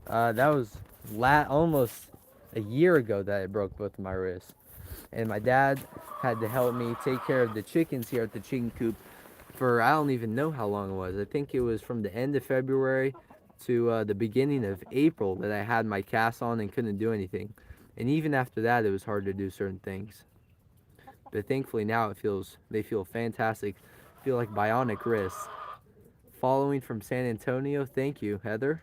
That was almost a year ago that I broke both of my wrists. And my dad had to help me take care of the chickens here at the chicken coop for I don't even know how long it was. I think it was from the end of February to the beginning of April that I had my cast on and couldn't do anything. And even after that, it was hard to do certain things. But thankfully now they feel fantastic. Feel like bionic wrists. Following from San Antonio, thank you, Heather.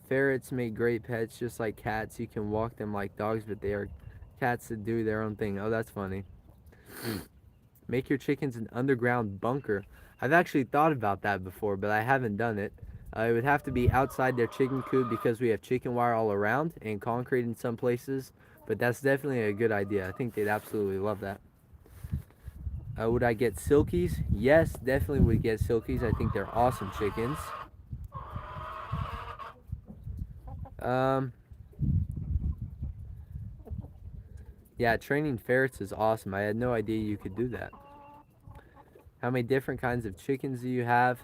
Ferrets make great pets, just like cats. You can walk them like dogs, but they are cats that do their own thing. Oh, that's funny. Make your chickens an underground bunker. I've actually thought about that before, but I haven't done it. It would have to be outside their chicken coop because we have chicken wire all around and concrete in some places. But that's definitely a good idea. I think they'd absolutely love that. Would I get silkies? Yes, definitely would get silkies. I think they're awesome chickens. Um, yeah, training ferrets is awesome. I had no idea you could do that. How many different kinds of chickens do you have?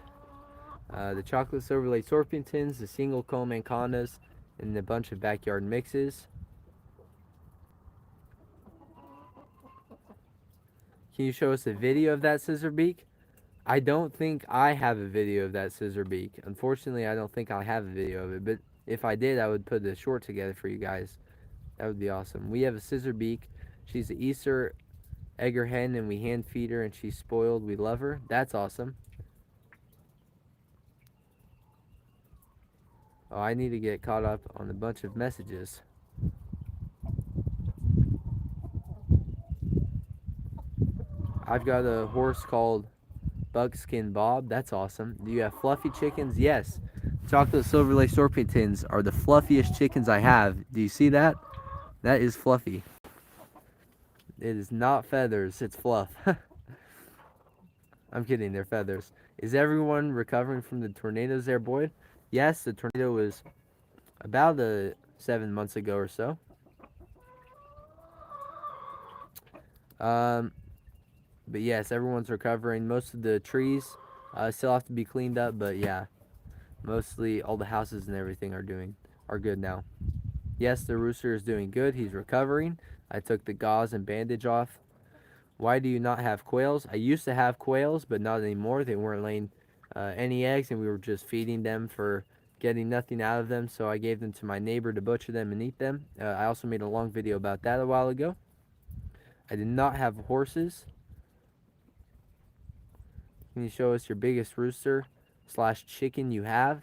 The chocolate silver-laced Orpingtons, the single comb Anconas, and a bunch of backyard mixes. Can you show us a video of that scissor beak? I don't think I have a video of that scissor beak. Unfortunately, I don't think I have a video of it, but if I did, I would put a short together for you guys. That would be awesome. We have a scissor beak. She's an Easter egger hen, and we hand feed her, and she's spoiled. We love her. That's awesome. Oh, I need to get caught up on a bunch of messages. I've got a horse called Buckskin Bob. That's awesome. Do you have fluffy chickens? Yes. Chocolate Silver Lake Orpingtons are the fluffiest chickens I have. Do you see that? That is fluffy. It is not feathers, it's fluff. I'm kidding, they're feathers. Is everyone recovering from the tornadoes there, Boyd? Yes, the tornado was about 7 months ago or so. But yes, everyone's recovering. Most of the trees still have to be cleaned up, but yeah, mostly all the houses and everything are good now. Yes, the rooster is doing good. He's recovering. I took the gauze and bandage off. Why do you not have quails? I used to have quails, but not anymore. They weren't laying any eggs, and we were just feeding them for getting nothing out of them. So I gave them to my neighbor to butcher them and eat them. I also made a long video about that a while ago. I did not have horses. Can you show us your biggest rooster / chicken you have?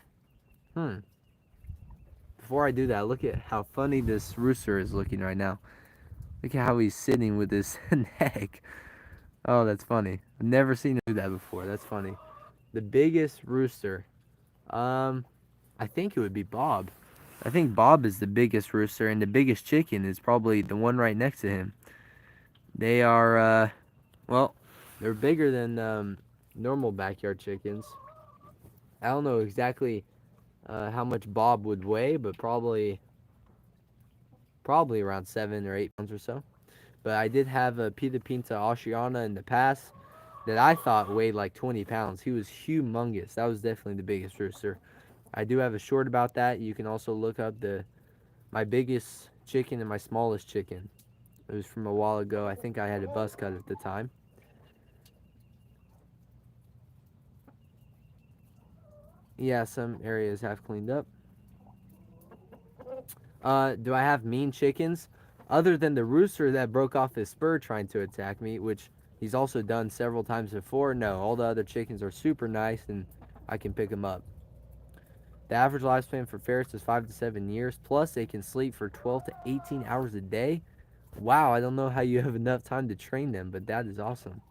Before I do that, look at how funny this rooster is looking right now. Look at how he's sitting with his neck. Oh, that's funny. I've never seen him do that before. That's funny. The biggest rooster. I think it would be Bob. I think Bob is the biggest rooster, and the biggest chicken is probably the one right next to him. They are, well, they're bigger than normal backyard chickens. I don't know exactly how much Bob would weigh, but probably around 7 or 8 pounds or so. But I did have a Pita Pinta Austriana in the past that I thought weighed like 20 pounds. He was humongous. That was definitely the biggest rooster. I do have a short about that. You can also look up my biggest chicken and my smallest chicken. It was from a while ago. I think I had a buzz cut at the time. Yeah, some areas have cleaned up. Do I have mean chickens? Other than the rooster that broke off his spur trying to attack me, which he's also done several times before, no, all the other chickens are super nice and I can pick them up. The average lifespan for ferrets is 5 to 7 years, plus they can sleep for 12 to 18 hours a day. Wow, I don't know how you have enough time to train them, but that is awesome.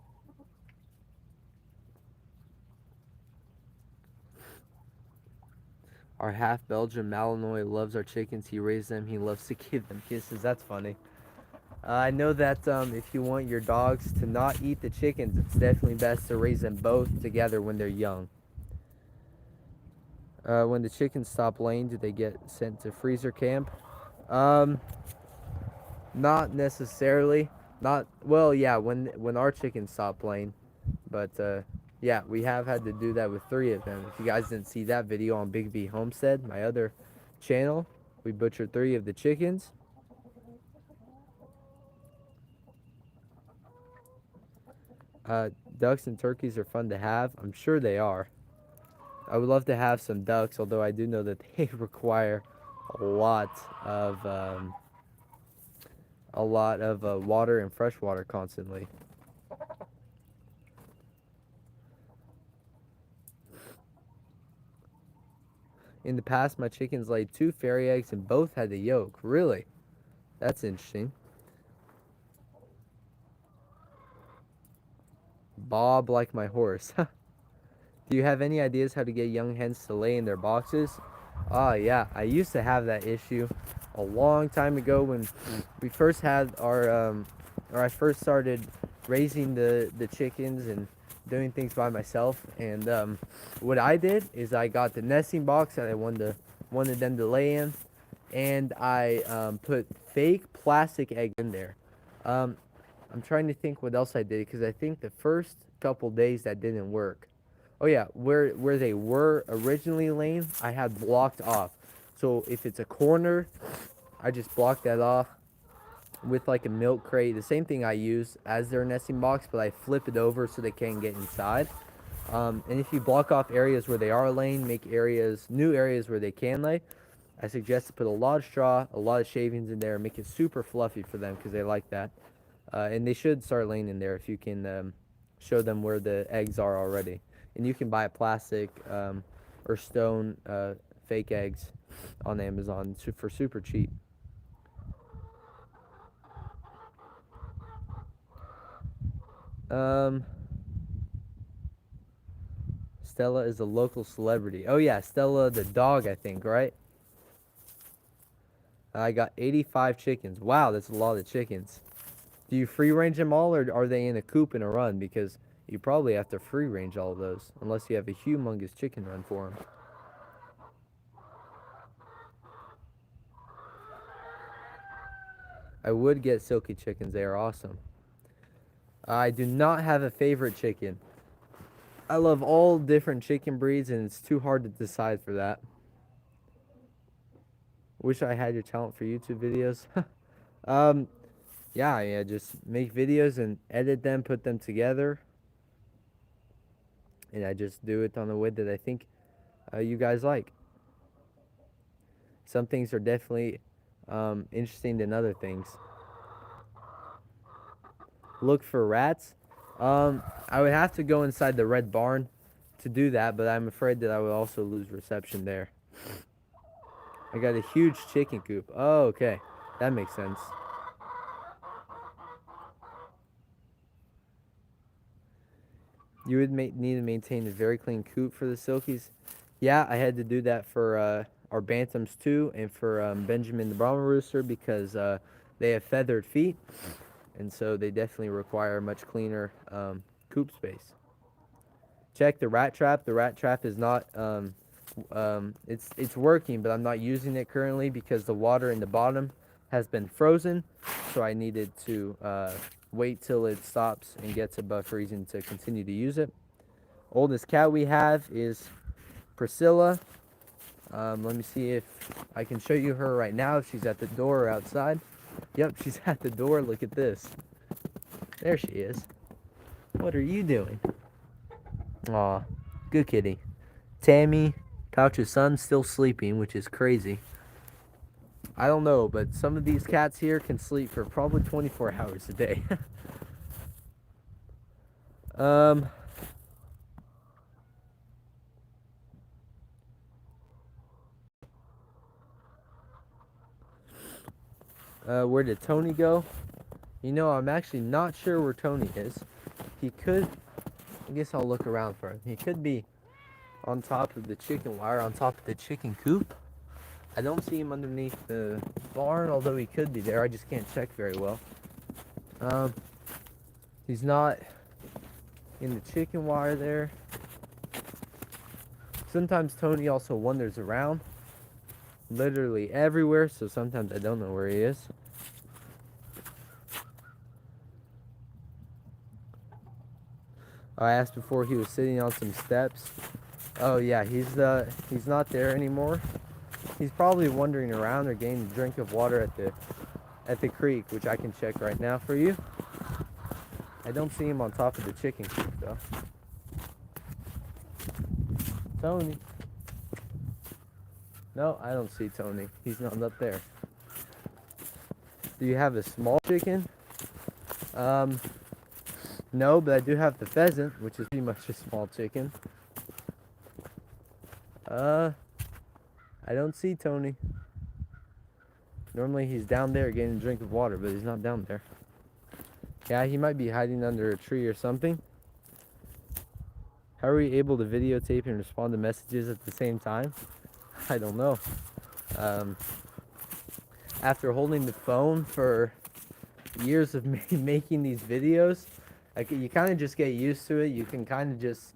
Our half Belgian Malinois loves our chickens. He raised them. He loves to give them kisses. That's funny. I know that if you want your dogs to not eat the chickens, it's definitely best to raise them both together when they're young. When the chickens stop laying, do they get sent to freezer camp? Not necessarily. Not well. Yeah, when our chickens stop laying, but yeah, we have had to do that with 3 of them. If you guys didn't see that video on Big V Homestead, my other channel, we butchered 3 of the chickens. Ducks and turkeys are fun to have. I'm sure they are. I would love to have some ducks, although I do know that they require a lot of water and fresh water constantly. In the past, my chickens laid 2 fairy eggs and both had the yolk. Really? That's interesting. Bob like my horse. Do you have any ideas how to get young hens to lay in their boxes? Yeah, I used to have that issue a long time ago when we first had or I first started raising the chickens and doing things by myself. And what I did is I got the nesting box that I wanted them to lay in, and I put fake plastic eggs in there. I'm trying to think what else I did, because I think the first couple days that didn't work. Oh yeah, where they were originally laying, I had blocked off. So if it's a corner, I just block that off with like a milk crate. The same thing I use as their nesting box, but I flip it over so they can't get inside. And if you block off areas where they are laying, make new areas where they can lay, I suggest to put a lot of straw, a lot of shavings in there, make it super fluffy for them because they like that. And they should start laying in there if you can show them where the eggs are already. And you can buy plastic or stone fake eggs on Amazon for super cheap. Stella is a local celebrity. Oh yeah, Stella the dog, I think, right? I got 85 chickens. Wow, that's a lot of chickens. Do you free range them all, or are they in a coop and a run? Because you probably have to free range all of those, unless you have a humongous chicken run for them. I would get silky chickens. They are awesome. I do not have a favorite chicken. I love all different chicken breeds, and it's too hard to decide for that. Wish I had your talent for YouTube videos. Yeah, just make videos and edit them, put them together. And I just do it on the way that I think you guys like. Some things are definitely interesting than other things. Look for rats. I would have to go inside the red barn to do that, but I'm afraid that I would also lose reception there. I got a huge chicken coop. Oh, okay. That makes sense. You would need to maintain a very clean coop for the silkies. Yeah, I had to do that for our bantams too, and for Benjamin the Brahma Rooster, because they have feathered feet, and so they definitely require much cleaner coop space. Check the rat trap. The rat trap is not it's working, but I'm not using it currently because the water in the bottom has been frozen, so I needed to wait till it stops and gets above freezing to continue to use it. Oldest cat we have is Priscilla. Let me see if I can show you her right now, if she's at the door or outside. Yep, she's at the door. Look at this. There she is. What are you doing? Aw, good kitty. Tammy, Pouch's son's still sleeping, which is crazy. I don't know, but some of these cats here can sleep for probably 24 hours a day. Where did Tony go? You know, I'm actually not sure where Tony is. He could, I guess I'll look around for him. He could be on top of the chicken wire, on top of the chicken coop. I don't see him underneath the barn, although he could be there. I just can't check very well. He's not in the chicken wire there. Sometimes Tony also wanders around literally everywhere, so sometimes I don't know where he is. I asked before he was sitting on some steps. Oh yeah, he's not there anymore. He's probably wandering around or getting a drink of water at the creek, which I can check right now for you. I don't see him on top of the chicken coop though. Tony. No, I don't see Tony. He's not up there. Do you have a small chicken? No, but I do have the pheasant, which is pretty much a small chicken. I don't see Tony. Normally he's down there getting a drink of water, but he's not down there. Yeah, he might be hiding under a tree or something. How are we able to videotape and respond to messages at the same time? I don't know. After holding the phone for years of making these videos, you kind of just get used to it. You can kind of just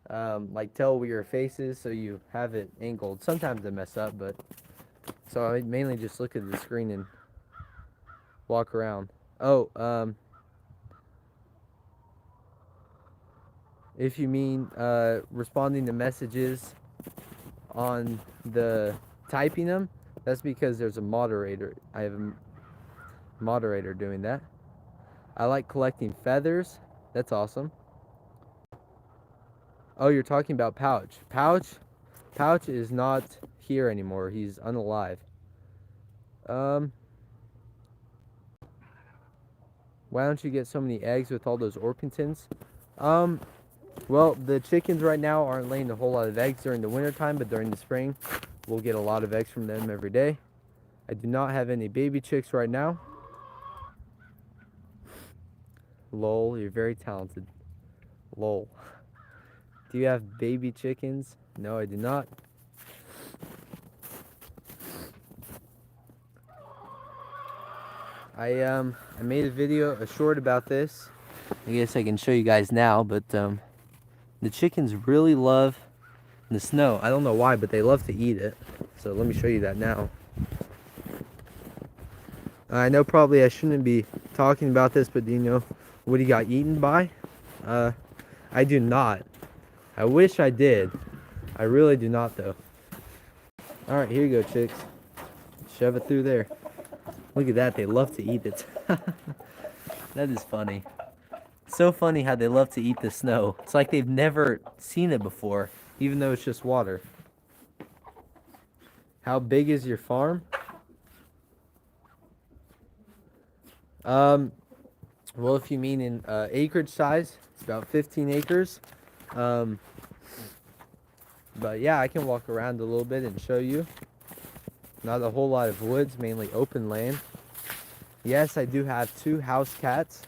like tell where your face is, so you have it angled. Sometimes I mess up, but so I mainly just look at the screen and walk around. Oh, if you mean responding to messages on the typing them, that's because there's a moderator. I have a moderator doing that. I like collecting feathers. That's awesome. Oh, you're talking about Pouch. Pouch is not here anymore. He's unalive. Why don't you get so many eggs with all those Orpingtons? Well, the chickens right now aren't laying a whole lot of eggs during the wintertime, but during the spring, we'll get a lot of eggs from them every day. I do not have any baby chicks right now. Lol, you're very talented. Lol. Do you have baby chickens? No, I do not. I made a video, a short about this. I guess I can show you guys now, but the chickens really love the snow. I don't know why, but they love to eat it. So let me show you that now. I know probably I shouldn't be talking about this, but do you know what he got eaten by? I do not. I wish I did. I really do not, though. Alright, here you go, chicks. Shove it through there. Look at that, they love to eat it. That is funny. So funny how they love to eat the snow. It's like they've never seen it before, even though it's just water. How big is your farm? Well, if you mean in acreage size, it's about 15 acres. But yeah, I can walk around a little bit and show you. Not a whole lot of woods, mainly open land. Yes, I do have 2 house cats.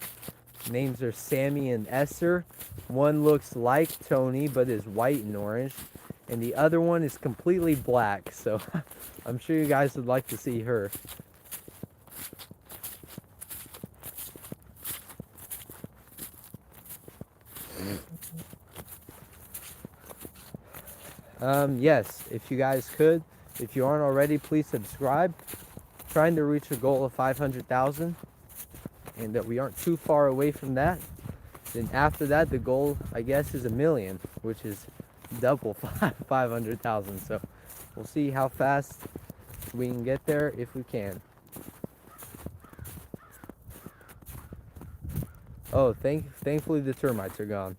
Names are Sammy and Esther. One looks like Tony, but is white and orange. And the other one is completely black, so I'm sure you guys would like to see her. Yes, if you guys could, if you aren't already, please subscribe. Trying to reach a goal of 500,000, and that we aren't too far away from that. Then after that, the goal, I guess, is 1 million, which is double 500,000. So we'll see how fast we can get there, if we can. Oh, thankfully the termites are gone.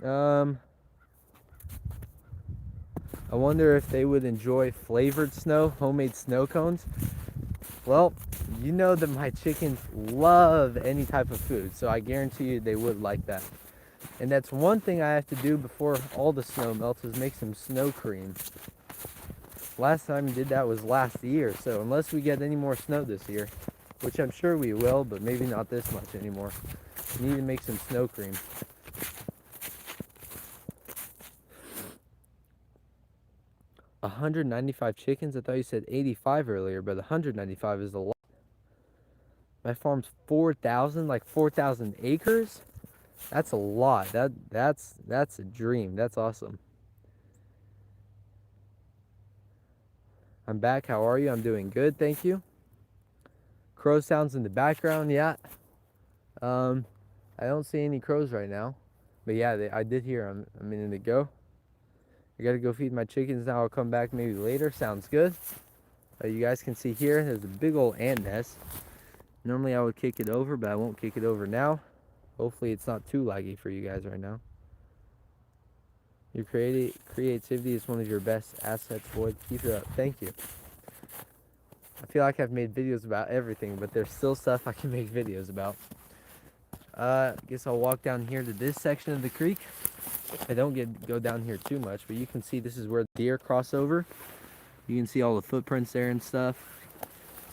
I wonder if they would enjoy flavored snow, homemade snow cones. Well, you know that my chickens love any type of food, so I guarantee you they would like that. And that's one thing I have to do before all the snow melts, is make some snow cream. Last time we did that was last year, so unless we get any more snow this year, which I'm sure we will, but maybe not this much anymore. We need to make some snow cream. $195 chickens? I thought you said 85 earlier, but 195 is a lot. My farm's 4,000, like 4,000 acres? That's a lot. That's a dream. That's awesome. I'm back. How are you? I'm doing good, thank you. Crow sounds in the background, yeah. I don't see any crows right now, but yeah, I did hear them a minute ago. I gotta go feed my chickens now. I'll come back maybe later. Sounds good. You guys can see here, there's a big old ant nest. Normally I would kick it over, but I won't kick it over now. Hopefully it's not too laggy for you guys right now. Your creativity is one of your best assets, boy. Keep it up. Thank you. I feel like I've made videos about everything, but there's still stuff I can make videos about. I guess I'll walk down here to this section of the creek. I don't go down here too much, but you can see this is where the deer cross over. You can see all the footprints there and stuff.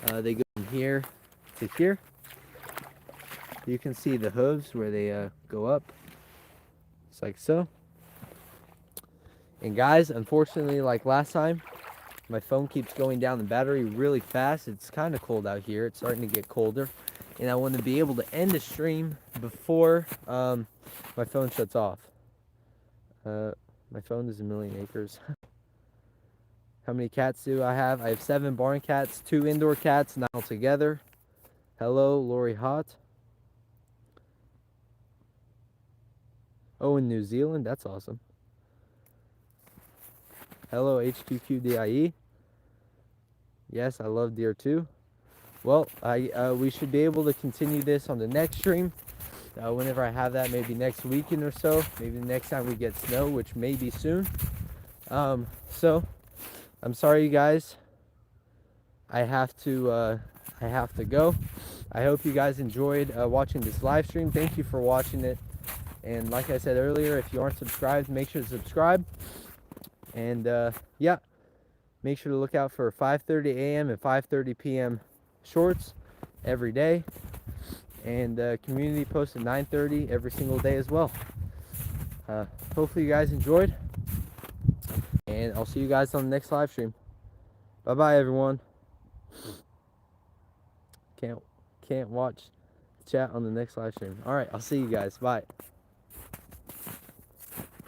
They go from here to here. You can see the hooves where they go up. Just like so. And guys, unfortunately, like last time, my phone keeps going down the battery really fast. It's kind of cold out here. It's starting to get colder. And I want to be able to end the stream before my phone shuts off. My phone is 1,000,000 acres. How many cats do I have? I have 7 barn cats, 2 indoor cats, 9 altogether. Hello, Lori Hot. Oh, in New Zealand? That's awesome. Hello, HQQDIE. Yes, I love deer too. Well, we should be able to continue this on the next stream. Whenever I have that, maybe next weekend or so. Maybe the next time we get snow, which may be soon. So, I'm sorry, you guys. I have to go. I hope you guys enjoyed watching this live stream. Thank you for watching it. And like I said earlier, if you aren't subscribed, make sure to subscribe. And yeah, make sure to look out for 5:30 a.m. and 5:30 p.m. shorts every day. And community posts at 9:30 every single day as well. Hopefully you guys enjoyed. And I'll see you guys on the next live stream. Bye-bye, everyone. Can't watch the chat on the next live stream. All right, I'll see you guys. Bye.